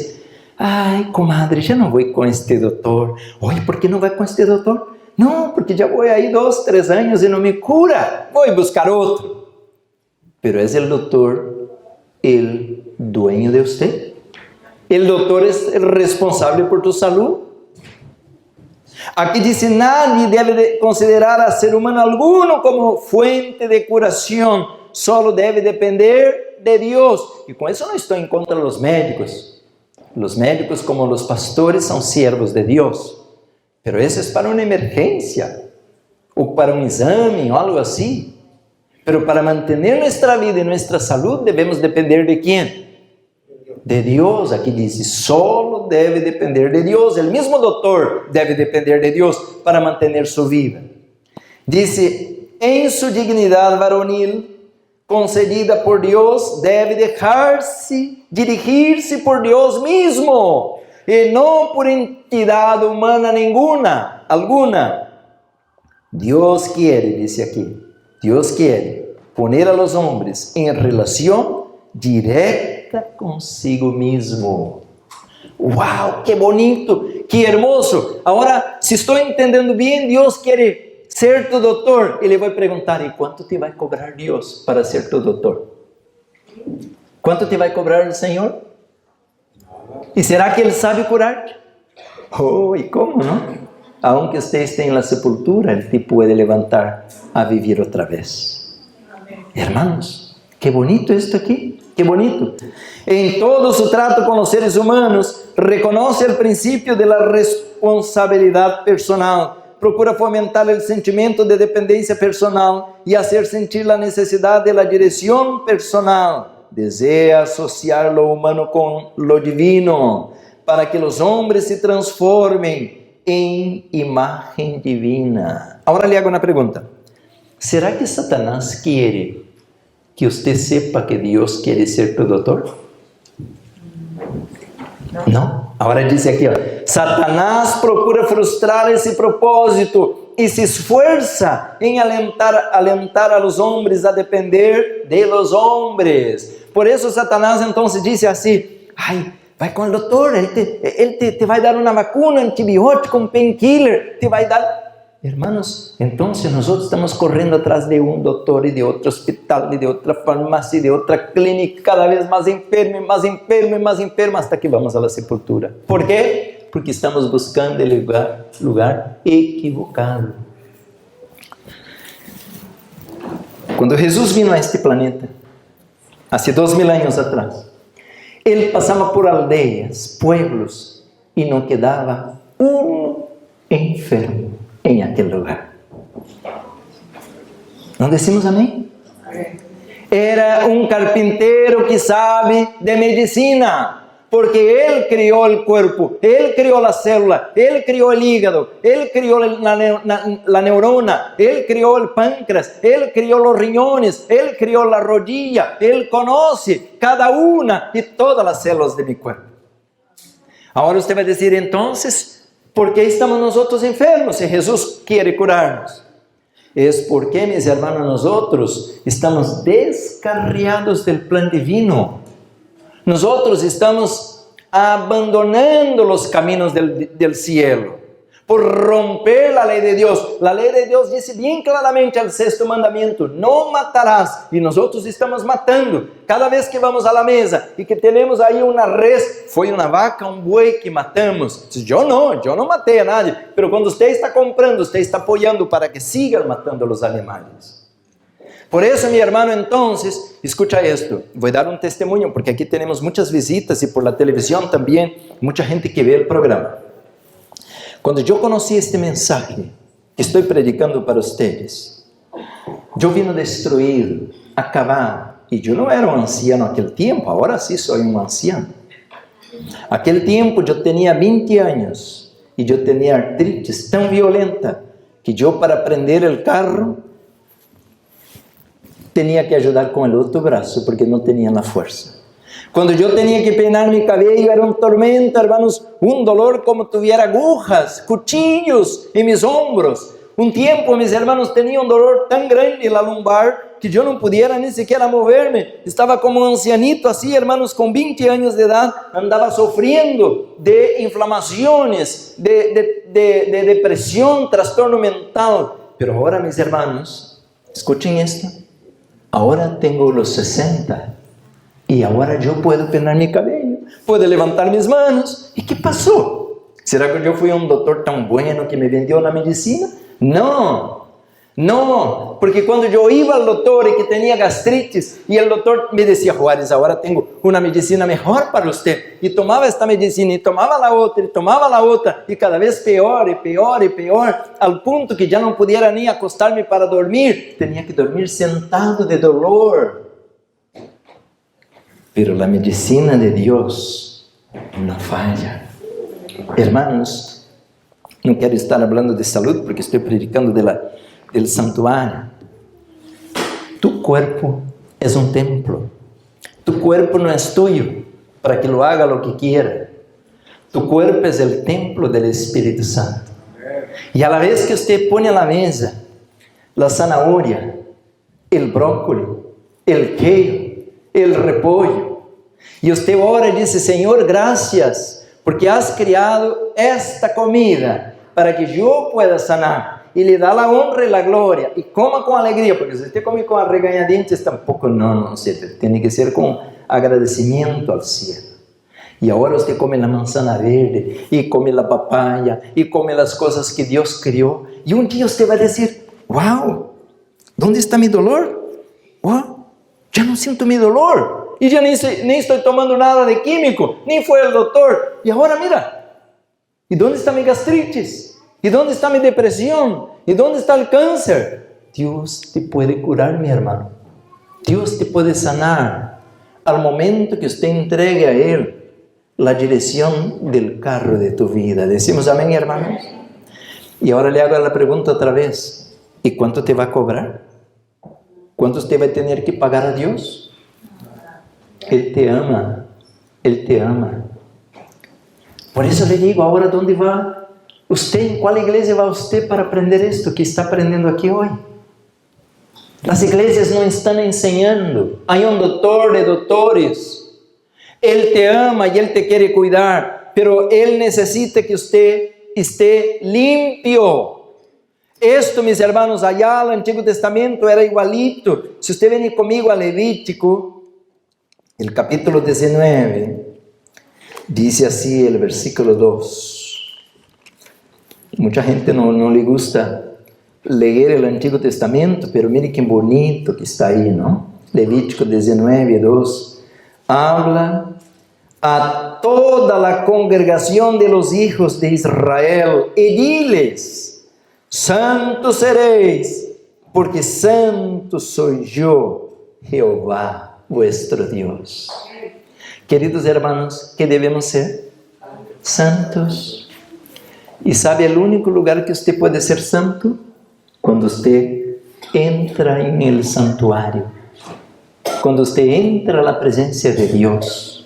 ay, comadre, ya no voy con este doctor. Oye, ¿por qué no va con este doctor? No, porque ya voy ahí 2, 3 años y no me cura. Voy a buscar otro. Pero ¿es el doctor el dueño de usted? ¿El doctor es el responsable por tu salud? Aquí dice, nadie debe de considerar a ser humano alguno como fuente de curación. Solo debe depender de Dios. Y con eso no estoy en contra de los médicos. Los médicos, como los pastores, son siervos de Dios. Pero eso es para una emergencia, o para un examen, o algo así. Pero para mantener nuestra vida y nuestra salud, debemos depender ¿de quién? De Dios. Aquí dice, solo debe depender de Dios. El mismo doctor debe depender de Dios para mantener su vida. Dice, en su dignidad varonil, concedida por Dios, debe dejarse dirigirse por Dios mismo, y no por entidad humana alguna. Dios quiere, dice aquí, Dios quiere poner a los hombres en relación directa consigo mismo. ¡Wow! ¡Qué bonito! ¡Qué hermoso! Ahora, si estoy entendiendo bien, Dios quiere ser tu doctor. Y le voy a preguntar, ¿y cuánto te va a cobrar Dios para ser tu doctor? ¿Cuánto te va a cobrar el Señor? ¿Y será que Él sabe curarte? Oh, ¿y cómo, no? Aunque usted esté en la sepultura, Él te puede levantar a vivir otra vez. Hermanos, qué bonito esto aquí, qué bonito. En todo su trato con los seres humanos, reconoce el principio de la responsabilidad personal. Procura fomentar el sentimiento de dependencia personal y hacer sentir la necesidad de la dirección personal. Desea asociar lo humano con lo divino, para que los hombres se transformen en imagen divina. Ahora le hago una pregunta. ¿Será que Satanás quiere que usted sepa que Dios quiere ser tu doctor? No. Ahora dice aquí, Satanás procura frustrar ese propósito y se esfuerza en alentar a los hombres a depender de los hombres. Por eso Satanás entonces dice así, ay, vai com o doutor, ele te vai dar uma vacuna, antibiótico, um painkiller, te vai dar... Hermanos, entonces nosotros estamos corriendo atrás de un doctor y de otro hospital y de otra farmacia y de otra clínica, cada vez más enfermo, más enfermo, más enfermo, hasta que vamos a la sepultura. ¿Por qué? Porque estamos buscando el lugar equivocado. Cuando Jesús vino a este planeta, hace 2000 años atrás, Él pasaba por aldeas, pueblos, y no quedaba uno enfermo en aquel lugar. ¿No decimos amén? Era un carpintero que sabe de medicina, porque Él crió el cuerpo, Él crió la célula, Él crió el hígado, Él crió la neurona, Él crió el páncreas, Él crió los riñones, Él crió la rodilla, Él conoce cada una y todas las células de mi cuerpo. Ahora usted va a decir, entonces, ¿por qué estamos nosotros enfermos si Jesús quiere curarnos? Es porque, mis hermanos, nosotros estamos descarriados del plan divino. Nosotros estamos abandonando los caminos del cielo por romper la ley de Dios. La ley de Dios dice bien claramente al 6º mandamiento, no matarás. Y nosotros estamos matando. Cada vez que vamos a la mesa y que tenemos ahí una res, fue una vaca, un buey que matamos. Yo no maté a nadie. Pero cuando usted está comprando, usted está apoyando para que sigan matando los animales. Por eso, mi hermano, entonces, escucha esto. Voy a dar un testimonio porque aquí tenemos muchas visitas y por la televisión también, mucha gente que ve el programa. Cuando yo conocí este mensaje que estoy predicando para ustedes, yo vino destruir, acabar, y yo no era un anciano aquel tiempo, ahora sí soy un anciano. Aquel tiempo yo tenía 20 años y yo tenía artritis tan violenta que yo para prender el carro tenía que ayudar con el otro brazo porque no tenía la fuerza. Cuando yo tenía que peinar mi cabello era un tormento, hermanos, un dolor como tuviera agujas, cuchillos en mis hombros. Un tiempo, mis hermanos, tenía un dolor tan grande en la lumbar que yo no pudiera ni siquiera moverme. Estaba como un ancianito así, hermanos, con 20 años de edad, andaba sufriendo de inflamaciones, de depresión, trastorno mental. Pero ahora, mis hermanos, escuchen esto, ahora tengo los 60 y ahora yo puedo peinar mi cabello, puedo levantar mis manos. ¿Y qué pasó? ¿Será que yo fui un doctor tan bueno que me vendió la medicina? No, porque cuando yo iba al doctor y que tenía gastritis, y el doctor me decía, Juárez, ahora tengo una medicina mejor para usted, y tomaba esta medicina, y tomaba la otra, y tomaba la otra, y cada vez peor, y peor, y peor, al punto que ya no pudiera ni acostarme para dormir, tenía que dormir sentado de dolor. Pero la medicina de Dios no falla. Hermanos, no quiero estar hablando de salud porque estoy predicando del santuario. Tu cuerpo es un templo. Tu cuerpo no es tuyo para que lo haga lo que quiera. Tu cuerpo es el templo del Espíritu Santo. Y a la vez que usted pone a la mesa la zanahoria, el brócoli, el queijo, el repollo, y usted ora y dice, Señor, gracias, porque has creado esta comida para que yo pueda sanar. Y le da la honra y la gloria, y coma con alegría, porque si usted come con regañadientes, tampoco no sirve, tiene que ser con agradecimiento al cielo. Y ahora usted come la manzana verde, y come la papaya, y come las cosas que Dios creó, y un día usted va a decir, wow, ¿dónde está mi dolor? Wow, ya no siento mi dolor, y ya ni estoy tomando nada de químico, ni fue el doctor, y ahora mira, ¿y dónde está mi gastritis? ¿Y dónde está mi depresión? ¿Y dónde está el cáncer? Dios te puede curar, mi hermano. Dios te puede sanar al momento que usted entregue a Él la dirección del carro de tu vida. ¿Decimos amén, hermanos? Y ahora le hago la pregunta otra vez. ¿Y cuánto te va a cobrar? ¿Cuánto usted va a tener que pagar a Dios? Él te ama. Él te ama. Por eso le digo, ahora, ¿dónde va? ¿Usted en cuál iglesia va usted para aprender esto que está aprendiendo aquí hoy? Las iglesias no están enseñando. Hay un doctor de doctores. Él te ama y Él te quiere cuidar, pero Él necesita que usted esté limpio. Esto, mis hermanos, allá en el Antiguo Testamento era igualito. Si usted viene conmigo a Levítico, el capítulo 19, dice así el versículo 2. Mucha gente no le gusta leer el Antiguo Testamento, pero mire qué bonito que está ahí, ¿no? Levítico 19, 2. Habla a toda la congregación de los hijos de Israel y diles, santos seréis, porque santo soy yo, Jehová, vuestro Dios. Queridos hermanos, ¿qué debemos ser? Santos. ¿Y sabe el único lugar que usted puede ser santo? Cuando usted entra en el santuario. Cuando usted entra a la presencia de Dios.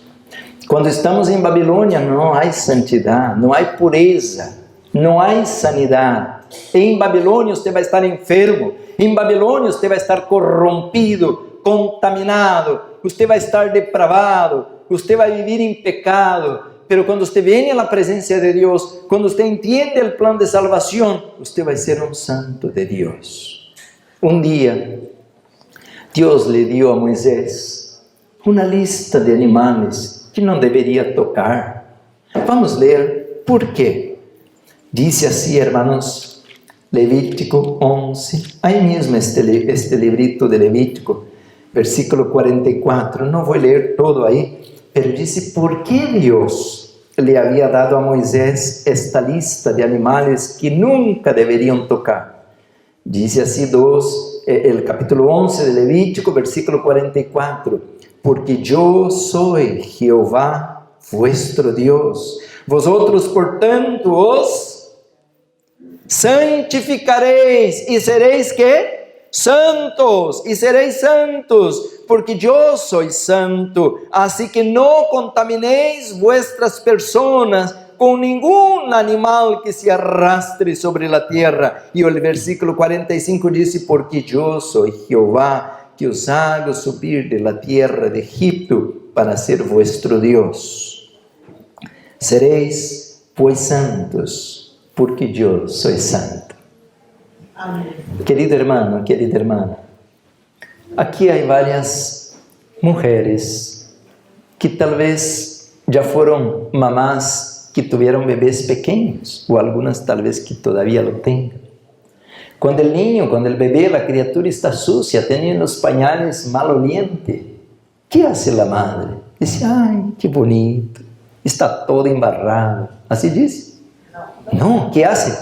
Cuando estamos en Babilonia no hay santidad, no hay pureza, no hay sanidad. En Babilonia usted va a estar enfermo. En Babilonia usted va a estar corrompido, contaminado. Usted va a estar depravado. Usted va a vivir en pecado. Pero cuando usted viene a la presencia de Dios, cuando usted entiende el plan de salvación, usted va a ser un santo de Dios. Un día, Dios le dio a Moisés una lista de animales que no debería tocar. Vamos a leer por qué. Dice así, hermanos, Levítico 11, ahí mismo este librito de Levítico, versículo 44, no voy a leer todo ahí, pero dice, ¿por qué Dios le había dado a Moisés esta lista de animales que nunca deberían tocar? Dice así el capítulo 11 de Levítico, versículo 44. Porque yo soy Jehová, vuestro Dios. Vosotros, por tanto, os santificaréis y seréis, ¿qué? Santos, y seréis santos, porque yo soy santo. Así que no contaminéis vuestras personas con ningún animal que se arrastre sobre la tierra. Y el versículo 45 dice, porque yo soy Jehová, que os hago subir de la tierra de Egipto para ser vuestro Dios. Seréis pues santos, porque yo soy santo. Amén. Querido hermano, querida hermana, aquí hay varias mujeres que tal vez ya fueron mamás que tuvieron bebés pequeños, o algunas tal vez que todavía lo tengan. Cuando el bebé, la criatura está sucia, tiene los pañales malolientes, ¿qué hace la madre? Dice, ay, qué bonito, está todo embarrado. ¿Así dice? No, ¿qué hace?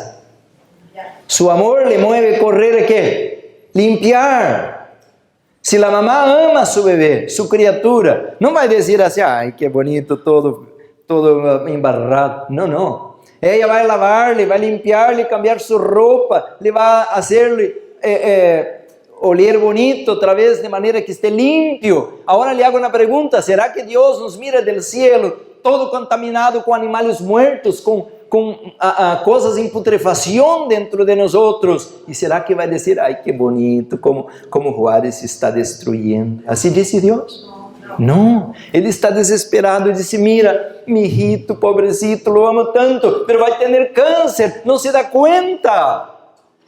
Su amor le mueve a correr, ¿qué? Limpiar. Si la mamá ama a su bebé, su criatura, no va a decir así, ay, qué bonito, todo embarrado. No. Ella va a lavarle, va a limpiarle, cambiar su ropa, le va a hacerle oler bonito otra vez de manera que esté limpio. Ahora le hago una pregunta, ¿será que Dios nos mira del cielo todo contaminado con animales muertos, con cosas en putrefacción dentro de nosotros? ¿Y será que va a decir, ay, qué bonito, como Juárez se está destruyendo? ¿Así dice Dios? No, Ele está desesperado e disse, mira, mi hijito, pobrecito, lo amo tanto, pero vai ter câncer, não se dá conta.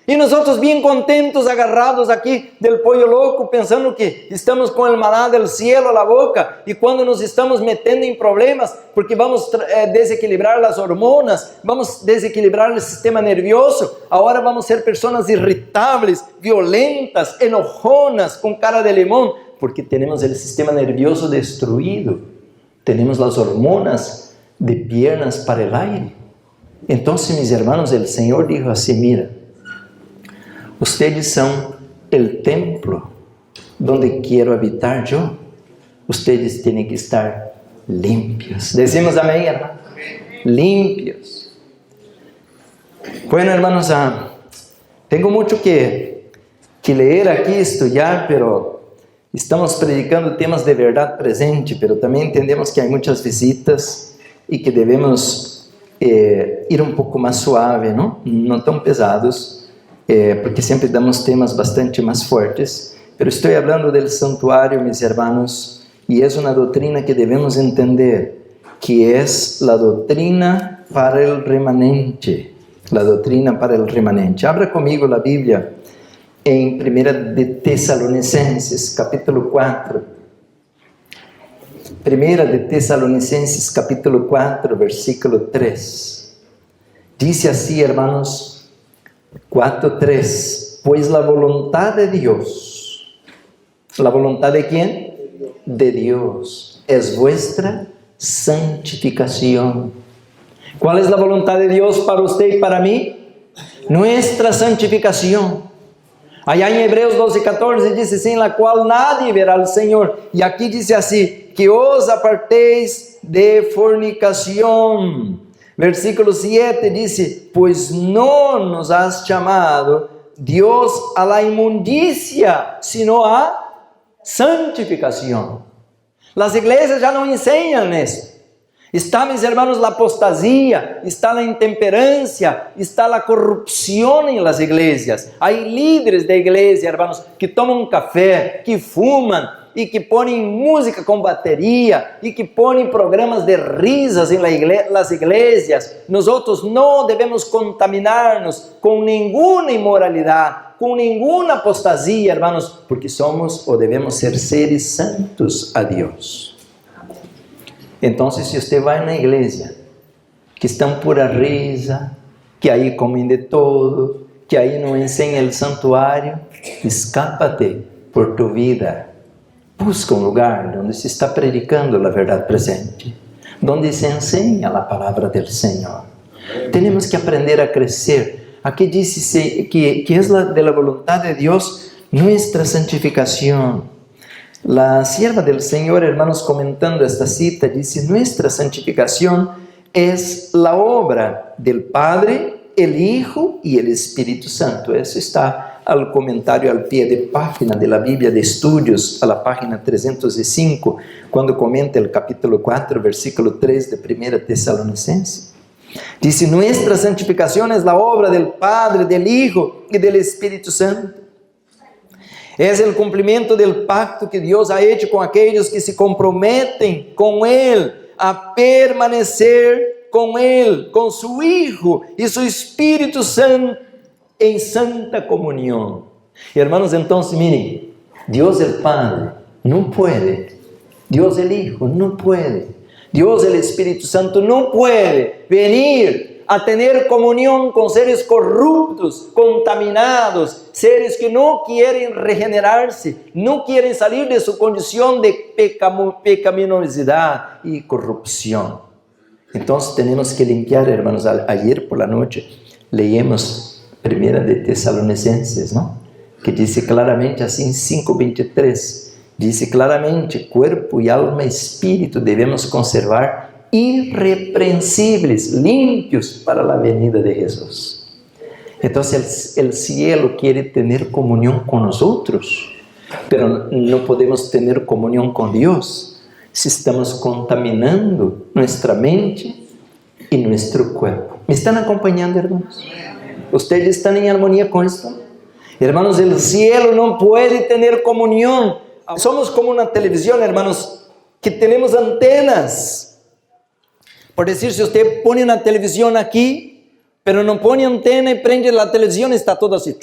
E nós outros bem contentos, agarrados aqui del pollo louco, pensando que estamos com o maná del cielo na boca, e quando nos estamos metendo em problemas, porque vamos desequilibrar as hormonas, vamos desequilibrar o sistema nervioso, agora vamos ser pessoas irritáveis, violentas, enojonas, com cara de limão, porque temos o sistema nervioso destruído, temos as hormonas de piernas para o aire. Então, mis hermanos, o Senhor dijo assim, mira, ustedes são o templo donde quero habitar eu. Ustedes têm que estar limpios. Decimos amém, hermano? Limpios. Bueno, hermanos, tenho muito que ler aqui, estudar, pero estamos predicando temas de verdade presente, pero também entendemos que há muitas visitas e que devemos ir um pouco mais suave, não tão pesados, porque sempre damos temas bastante mais fortes, pero estou falando do santuário, mis hermanos, e é uma doutrina que devemos entender, que é a doutrina para o remanente, a doutrina para o remanente. Abra comigo a Bíblia em 1 de Tessalonicenses, capítulo 4. 1 de Tessalonicenses, capítulo 4, versículo 3. Dice assim, hermanos, 4:3, pois a voluntade de Deus, a voluntade de quem? De Deus, é vuestra santificação. Qual é a voluntade de Deus para você e para mim? Nuestra santificação. Allá em Hebreus 12:14 diz assim, la qual nadie verá al Senhor. E aqui diz assim, que os aparteis de fornicação. Versículo 7 diz, pois não nos has chamado Deus a la inmundicia, sino a santificação. As igrejas já não ensinam isso. Está, mis hermanos, a apostasia, está a intemperância, está a corrupção em las iglesias. Há líderes da igreja, hermanos, que tomam café, que fumam e que põem música com bateria e que põem programas de risas em las iglesias. Nós outros não devemos contaminar-nos com nenhuma imoralidade, com nenhuma apostasia, hermanos, porque somos ou devemos ser seres santos a Deus. Então, se você vai na igreja, que estão pura risa, que aí comem de todo, que aí não ensina o santuário, escapa-te por tu vida. Busca um lugar onde se está predicando a verdade presente, onde se ensina a palavra do Senhor. Temos que aprender a crescer. Aqui diz que é da vontade de Deus nossa santificação. La sierva del Señor, hermanos, comentando esta cita, dice, nuestra santificación es la obra del Padre, el Hijo y el Espíritu Santo. Eso está al comentario al pie de página de la Biblia de Estudios, a la página 305, cuando comenta el capítulo 4, versículo 3 de 1 Tesalonicenses. Dice, nuestra santificación es la obra del Padre, del Hijo y del Espíritu Santo. Es el cumplimiento del pacto que Dios ha hecho con aquellos que se comprometen con Él a permanecer con Él, con su Hijo y su Espíritu Santo en santa comunión. Hermanos, entonces miren, Dios el Padre no puede, Dios el Hijo no puede, Dios el Espíritu Santo no puede venir a tener comunión con seres corruptos, contaminados, seres que no quieren regenerarse, no quieren salir de su condición de pecaminosidad y corrupción. Entonces tenemos que limpiar, hermanos. Ayer por la noche leímos Primera de Tesalonicenses, ¿no? Que dice claramente así en 5:23, dice claramente, cuerpo y alma y espíritu debemos conservar irreprensibles, limpios para la venida de Jesús. Entonces el cielo quiere tener comunión con nosotros, pero no podemos tener comunión con Dios si estamos contaminando nuestra mente y nuestro cuerpo. ¿Me están acompañando, hermanos? ¿Ustedes están en armonía con esto? Hermanos, el cielo no puede tener comunión. Somos como una televisión, hermanos, que tenemos antenas. Por decir, si usted pone una televisión aquí, pero no pone antena y prende la televisión, está todo así,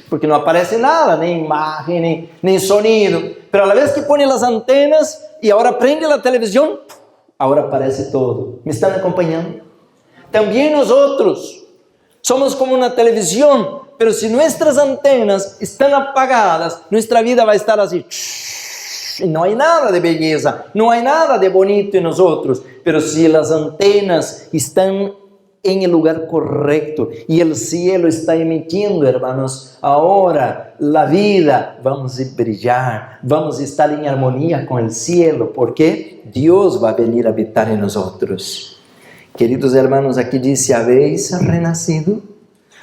porque no aparece nada, ni imagen, ni sonido. Pero a la vez que pone las antenas y ahora prende la televisión, ahora aparece todo. ¿Me están acompañando? También nosotros somos como una televisión, pero si nuestras antenas están apagadas, nuestra vida va a estar así. Y no hay nada de belleza, no hay nada de bonito en nosotros. Pero si las antenas están en el lugar correcto y el cielo está emitiendo, hermanos, ahora la vida, vamos a brillar, vamos a estar en armonía con el cielo, porque Dios va a venir a habitar en nosotros. Queridos hermanos, aquí dice, ¿habéis renacido?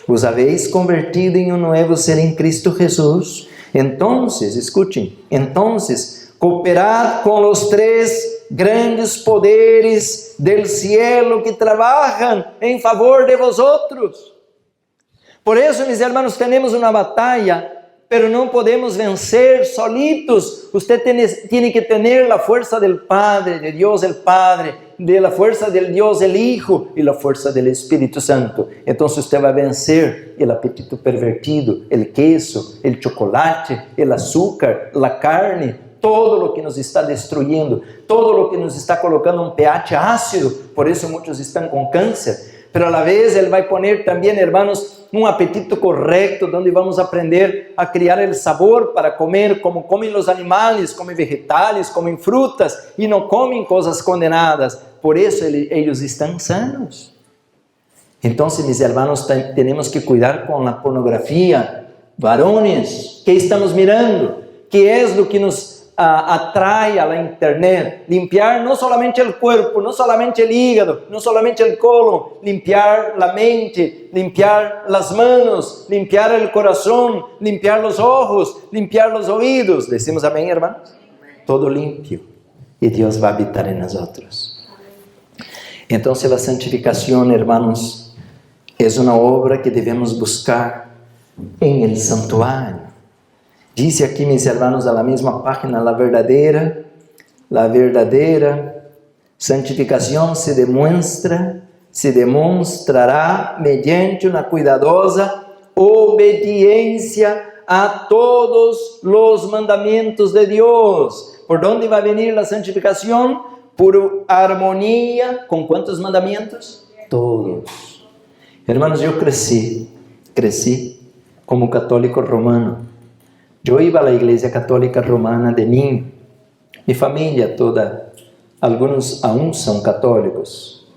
¿Os habéis convertido en un nuevo ser en Cristo Jesús? Entonces, escuchen, entonces, cooperad con los tres grandes poderes del cielo que trabajan en favor de vosotros. Por eso, mis hermanos, tenemos una batalla, pero no podemos vencer solitos. Usted tiene que tener la fuerza del Padre, de Dios el Padre, de la fuerza del Dios el Hijo y la fuerza del Espíritu Santo. Entonces usted va a vencer el apetito pervertido, el queso, el chocolate, el azúcar, la carne, todo lo que nos está destruyendo, todo lo que nos está colocando un pH ácido. Por eso muchos están con cáncer. Pero a la vez Él va a poner también, hermanos, un apetito correcto, donde vamos a aprender a criar el sabor para comer como comen los animales, comen vegetales, comen frutas y no comen cosas condenadas. Por eso ellos están sanos. Entonces, mis hermanos, tenemos que cuidar con la pornografía. Varones, ¿qué estamos mirando? ¿Qué es lo que nos atrae a la internet? Limpiar no solamente el cuerpo, no solamente el hígado, no solamente el colon, limpiar la mente, limpiar las manos, limpiar el corazón, limpiar los ojos, limpiar los oídos. Decimos amén, hermanos. Todo limpio y Dios va a habitar en nosotros. Entonces la santificación, hermanos, es una obra que debemos buscar en el santuario. Dice aquí, mis hermanos, a la misma página, la verdadera santificación se demostrará mediante una cuidadosa obediencia a todos los mandamientos de Dios. ¿Por dónde va a venir la santificación? Por armonía. ¿Con cuántos mandamientos? Todos. Hermanos, yo crecí como católico romano. Yo iba a la iglesia católica romana de niño. Mi familia toda, algunos aún son católicos.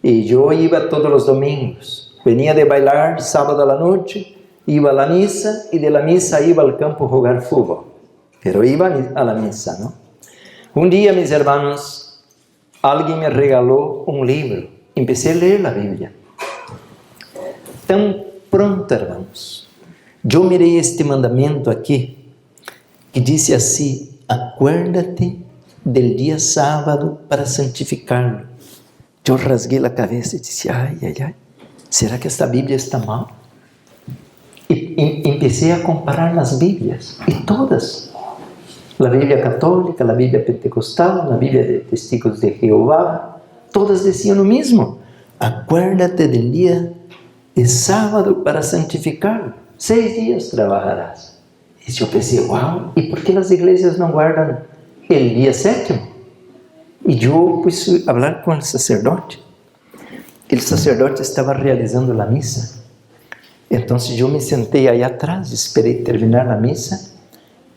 Y yo iba todos los domingos. Venía de bailar sábado a la noche, iba a la misa y de la misa iba al campo a jugar fútbol. Pero iba a la misa, ¿no? Un día, mis hermanos, alguien me regaló un libro. Empecé a leer la Biblia. Tan pronto, hermanos, yo miré este mandamiento aquí, que dice así: acuérdate del día sábado para santificarlo. yo rasgué la cabeza y decía, ay, ¿será que esta Biblia está mal? Y empecé a comparar las Biblias, y todas, la Biblia católica, la Biblia pentecostal, la Biblia de Testigos de Jehová, todas decían lo mismo: acuérdate del día de sábado para santificarlo, 6 días trabajarás. Y yo pensé, wow, ¿y por qué las iglesias no guardan el día 7º? Y yo puse a hablar con el sacerdote. El sacerdote estaba realizando la misa. Entonces yo me senté ahí atrás, esperé terminar la misa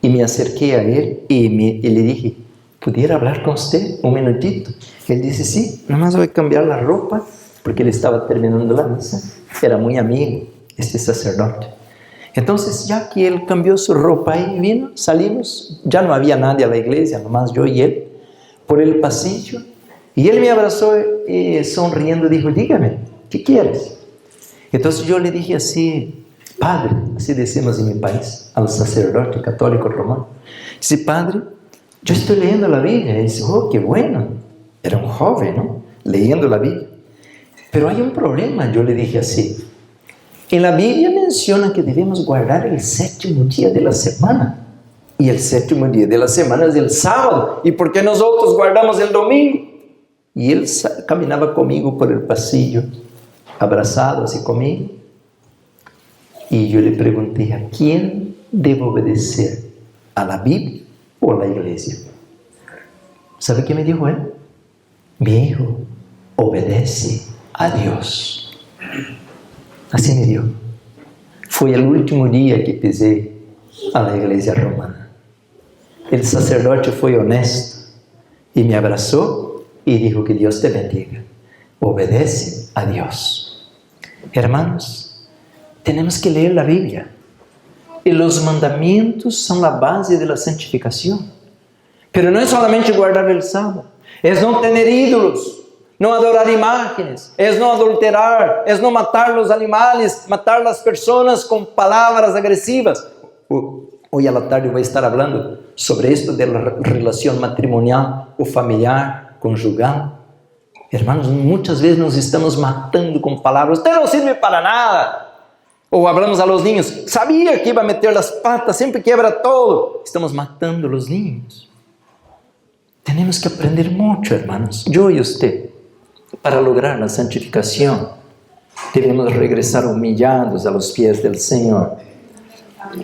y me acerqué a él y le dije, ¿pudiera hablar con usted un minutito? Él dice, sí, nada más voy a cambiar la ropa, porque él estaba terminando la misa. Era muy amigo este sacerdote. Entonces, ya que él cambió su ropa y vino, salimos, ya no había nadie a la iglesia, nomás yo y él, por el pasillo. Y él me abrazó sonriendo, dijo, dígame, ¿qué quieres? Entonces yo le dije así, padre, así decimos en mi país, al sacerdote católico romano. Dice, padre, yo estoy leyendo la Biblia. Y dice, oh, qué bueno. Era un joven, ¿no? Leyendo la Biblia. Pero hay un problema, yo le dije así. En la Biblia menciona que debemos guardar el 7º día de la semana. Y el 7º día de la semana es el sábado. ¿Y por qué nosotros guardamos el domingo? Y él caminaba conmigo por el pasillo, abrazado así conmigo. Y yo le pregunté, ¿a quién debo obedecer? ¿A la Biblia o a la iglesia? ¿Sabe qué me dijo él? Mi hijo, obedece a Dios. Así me dijo. Fue el último día que pisé a la iglesia romana. El sacerdote fue honesto y me abrazó y dijo que Dios te bendiga. Obedece a Dios. Hermanos, tenemos que leer la Biblia. Y los mandamientos son la base de la santificación. Pero no es solamente guardar el sábado. Es no tener ídolos, no adorar imágenes, es no adulterar, es no matar los animales, matar las personas con palabras agresivas. Hoy a la tarde voy a estar hablando sobre esto de la relación matrimonial o familiar, conjugal. Hermanos, muchas veces nos estamos matando con palabras, usted no sirve para nada. O hablamos a los niños, sabía que iba a meter las patas, siempre quebra todo. Estamos matando a los niños. Tenemos que aprender mucho, hermanos, yo y usted, para lograr la santificación. Debemos regresar humillados a los pies del Señor.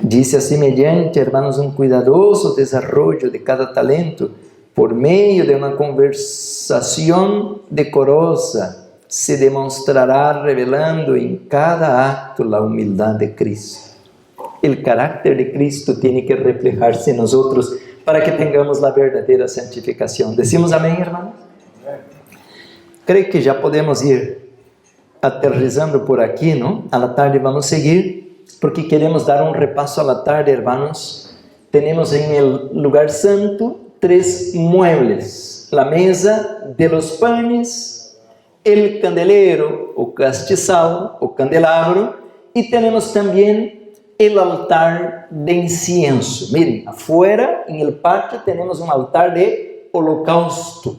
Dice así, mediante, hermanos, un cuidadoso desarrollo de cada talento, por medio de una conversación decorosa, se demostrará revelando en cada acto la humildad de Cristo. El carácter de Cristo tiene que reflejarse en nosotros para que tengamos la verdadera santificación. ¿Decimos amén, hermanos? Creo que ya podemos ir aterrizando por aquí, ¿no? A la tarde vamos a seguir, porque queremos dar un repaso a la tarde, hermanos. Tenemos en el lugar santo 3 muebles: la mesa de los panes, el candelero o castizal o candelabro, y tenemos también el altar de incienso. Miren, afuera en el patio tenemos un altar de holocausto,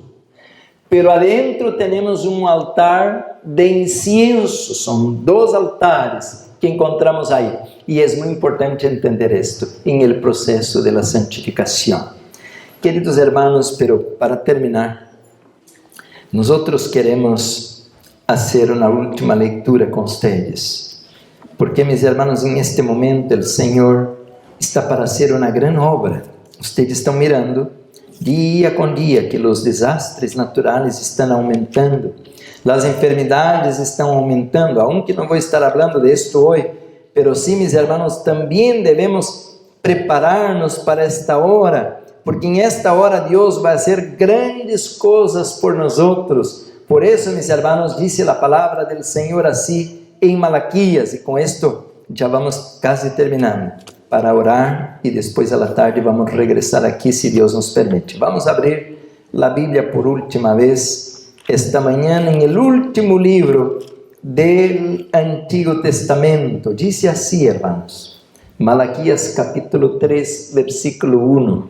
pero adentro tenemos un altar de incienso. Son 2 altares que encontramos ahí, y es muy importante entender esto en el proceso de la santificación. Queridos hermanos, pero para terminar, nosotros queremos hacer una última lectura con ustedes, porque mis hermanos, en este momento el Señor está para hacer una gran obra. Ustedes están mirando día con día que los desastres naturales están aumentando, las enfermedades están aumentando, aunque no voy a estar hablando de esto hoy, pero sí, mis hermanos, también debemos prepararnos para esta hora, porque en esta hora Dios va a hacer grandes cosas por nosotros. Por eso, mis hermanos, dice la palabra del Señor así en Malaquías, y con esto ya vamos casi terminando, para orar, y después a la tarde vamos a regresar aquí si Dios nos permite. Vamos a abrir la Biblia por última vez esta mañana en el último libro del Antiguo Testamento. Dice así, hermanos, Malaquías capítulo 3, versículo 1.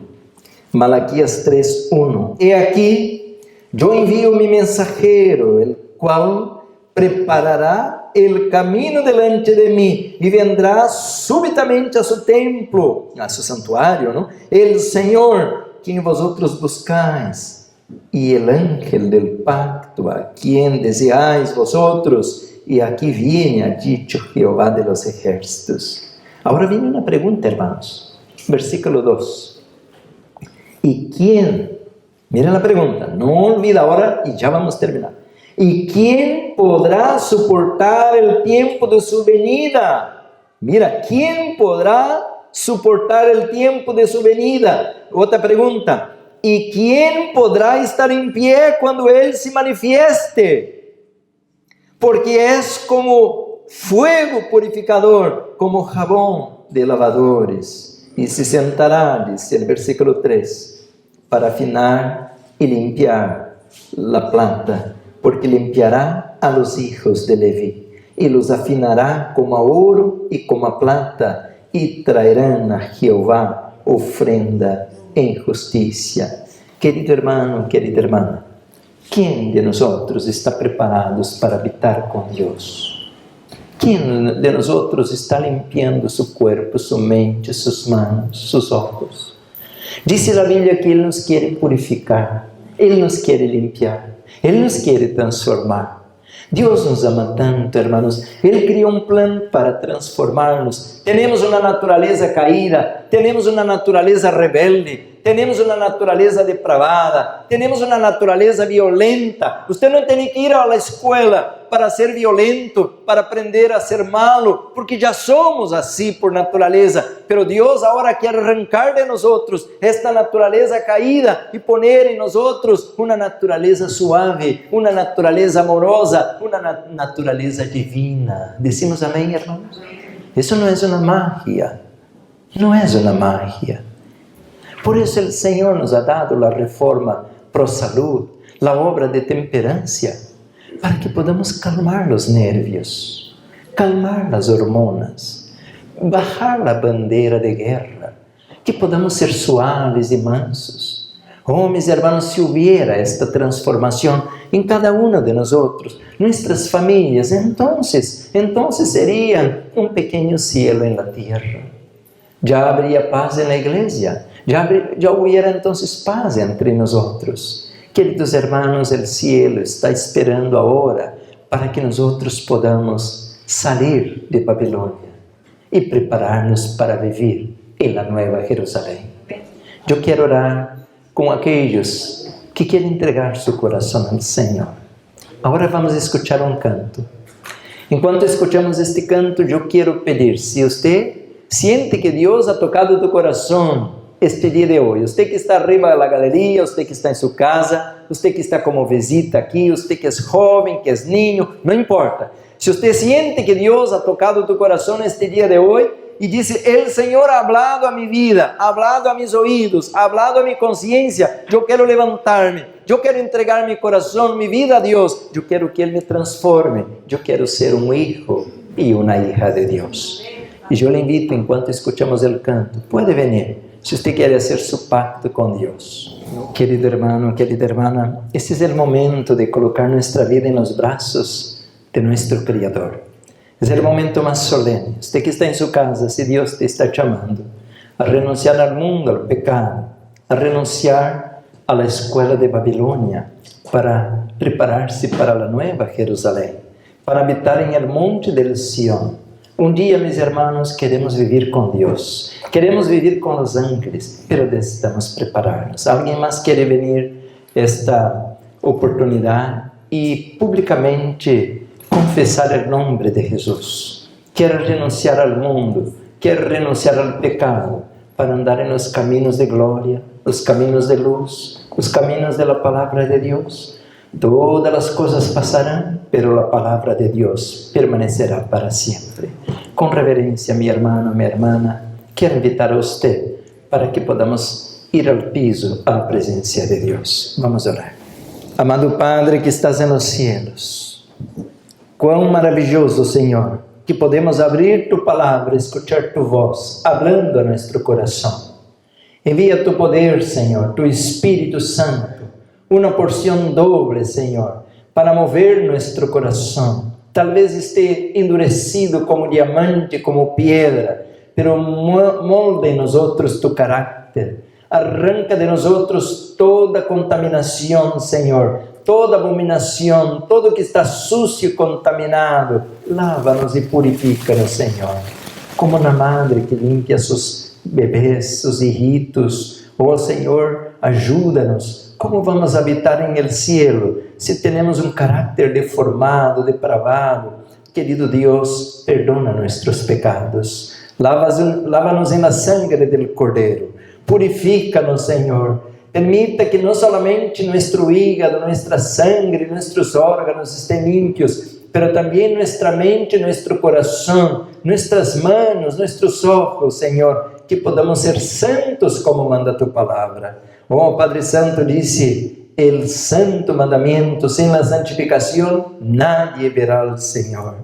Malaquías 3:1. He aquí, Yo envío mi mensajero, el cual preparará el camino delante de mí y vendrá súbitamente a su templo, a su santuario, ¿no? El Señor, quien vosotros buscáis, y el ángel del pacto, a quien deseáis vosotros, y aquí viene, ha dicho Jehová de los ejércitos. Ahora viene una pregunta, hermanos. Versículo 2. ¿Y quién? Miren la pregunta, no olvida ahora y ya vamos a terminar. ¿Y quién podrá soportar el tiempo de su venida? Mira, ¿quién podrá soportar el tiempo de su venida? Otra pregunta, ¿y quién podrá estar en pie cuando Él se manifieste? Porque es como fuego purificador, como jabón de lavadores. Y se sentará, dice el versículo 3, para afinar y limpiar la planta, porque limpiará a los hijos de Leví, y los afinará como a oro y como a plata, y traerán a Jehová ofrenda en justicia. Querido hermano, querida hermana, ¿quién de nosotros está preparados para habitar con Dios? ¿Quién de nosotros está limpiando su cuerpo, su mente, sus manos, sus ojos? Dice la Biblia que Él nos quiere purificar, Él nos quiere limpiar, Él nos quiere transformar. Dios nos ama tanto, hermanos. Él crió un plan para transformarnos. Tenemos una naturaleza caída, tenemos una naturaleza rebelde, tenemos una naturaleza depravada, tenemos una naturaleza violenta. Usted no tiene que ir a la escuela para ser violento, para aprender a ser malo, porque ya somos así por naturaleza. Pero Dios ahora quiere arrancar de nosotros esta naturaleza caída y poner en nosotros una naturaleza suave, una naturaleza amorosa, una naturaleza divina. Decimos amén, hermanos. Eso no es una magia, no es una magia. Por eso el Señor nos ha dado la reforma pro salud, la obra de temperancia, para que podamos calmar los nervios, calmar las hormonas, bajar la bandera de guerra, que podamos ser suaves y mansos. Oh, mis hermanos, si hubiera esta transformación en cada uno de nosotros, nuestras familias, entonces serían un pequeño cielo en la tierra. Ya habría paz en la iglesia, ya hubiera entonces paz entre nosotros. Queridos hermanos, el cielo está esperando ahora para que nosotros podamos salir de Babilonia y prepararnos para vivir en la nueva Jerusalén. Yo quiero orar con aquellos que quieren entregar su corazón al Señor. Ahora vamos a escuchar un canto. Enquanto escuchamos este canto, yo quiero pedir, si usted siente que Dios ha tocado tu corazón este día de hoy, usted que está arriba de la galería, usted que está en su casa, usted que está como visita aquí, usted que es joven, que es niño, no importa. Si usted siente que Dios ha tocado tu corazón este día de hoy y dice, el Señor ha hablado a mi vida, ha hablado a mis oídos, ha hablado a mi conciencia, yo quiero levantarme, yo quiero entregar mi corazón, mi vida a Dios, yo quiero que Él me transforme, yo quiero ser un hijo y una hija de Dios. Y yo le invito, en cuanto escuchamos el canto, puede venir, si usted quiere hacer su pacto con Dios. Querido hermano, querida hermana, este es el momento de colocar nuestra vida en los brazos de nuestro Creador. Es el momento más solemne. Usted que está en su casa, si Dios te está llamando a renunciar al mundo, al pecado, a renunciar a la escuela de Babilonia, para prepararse para la nueva Jerusalén, para habitar en el monte del Sión. Un día, mis hermanos, queremos vivir con Dios, queremos vivir con los ángeles, pero necesitamos prepararnos. ¿Alguien más quiere venir esta oportunidad y públicamente confesar el nombre de Jesús? Quiere renunciar al mundo, quiere renunciar al pecado, para andar en los caminos de gloria, los caminos de luz, los caminos de la palabra de Dios. Todas las cosas pasarán, pero la palabra de Dios permanecerá para siempre. Con reverencia, mi hermano, mi hermana, quiero invitar a usted para que podamos ir al piso, a la presencia de Dios. Vamos a orar. Amado Padre que estás en los cielos, cuán maravilloso, Señor, que podemos abrir tu palabra, escuchar tu voz, hablando a nuestro corazón. Envía tu poder, Señor, tu Espíritu Santo, una porción doble, Señor, para mover nuestro corazón. Tal vez esté endurecido como diamante, como piedra, pero molde en nosotros tu carácter. Arranca de nosotros toda contaminación, Señor, toda abominación, todo que está sucio y contaminado. Lávanos y purifícanos, Señor, como una madre que limpia sus bebés, sus hijitos. Oh, Señor, ayúdanos. ¿Cómo vamos a habitar en el cielo si tenemos un carácter deformado, depravado? Querido Dios, perdona nuestros pecados. Lávanos en la sangre del Cordero. Purifícanos, Señor. Permita que no solamente nuestro hígado, nuestra sangre, nuestros órganos estén limpios, pero también nuestra mente, nuestro corazón, nuestras manos, nuestros ojos, Señor, que podamos ser santos como manda tu palabra. Oh, Padre Santo dice, el santo mandamiento, sin la santificación, nadie verá al Señor.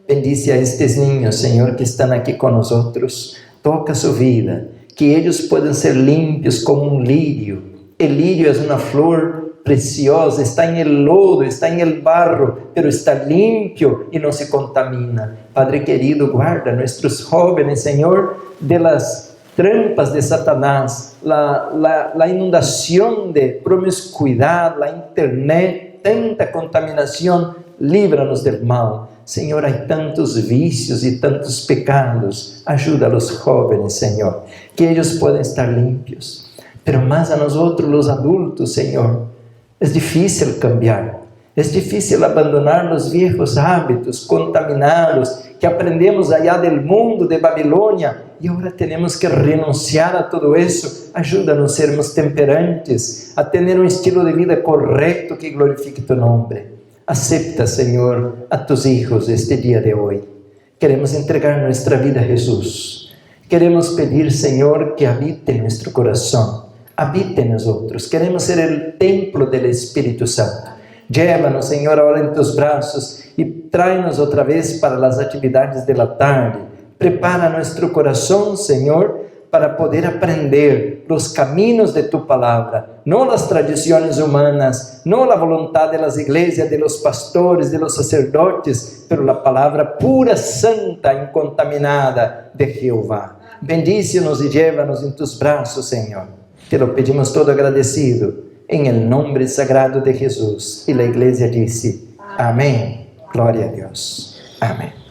Bendice a estos niños, Señor, que están aquí con nosotros. Toca su vida, que ellos puedan ser limpios como un lirio. El lirio es una flor preciosa, está en el lodo, está en el barro, pero está limpio y no se contamina. Padre querido, guarda a nuestros jóvenes, Señor, de las trampas de Satanás, la inundación de promiscuidad, la internet, tanta contaminación. Líbranos del mal. Señor, hay tantos vicios y tantos pecados. Ayuda a los jóvenes, Señor, que ellos puedan estar limpios. Pero más a nosotros, los adultos, Señor, es difícil cambiar. Es difícil abandonar los viejos hábitos contaminados que aprendemos allá del mundo, de Babilonia, y ahora tenemos que renunciar a todo eso. Ayúdanos a sermos temperantes, a tener un estilo de vida correcto que glorifique tu nombre. Acepta, Señor, a tus hijos este día de hoy. Queremos entregar nuestra vida a Jesús. Queremos pedir, Señor, que habite en nuestro corazón, habite en nosotros. Queremos ser el templo del Espíritu Santo. Llévanos, Señor, ahora en tus brazos y tráenos otra vez para las actividades de la tarde. Prepara nuestro corazón, Señor, para poder aprender los caminos de tu palabra, no las tradiciones humanas, no la voluntad de las iglesias, de los pastores, de los sacerdotes, pero la palabra pura, santa, incontaminada de Jehová. Bendícenos y llévanos en tus brazos, Señor. Te lo pedimos todo agradecido, en el nombre sagrado de Jesús. Y la iglesia dice, amén. Gloria a Dios. Amén.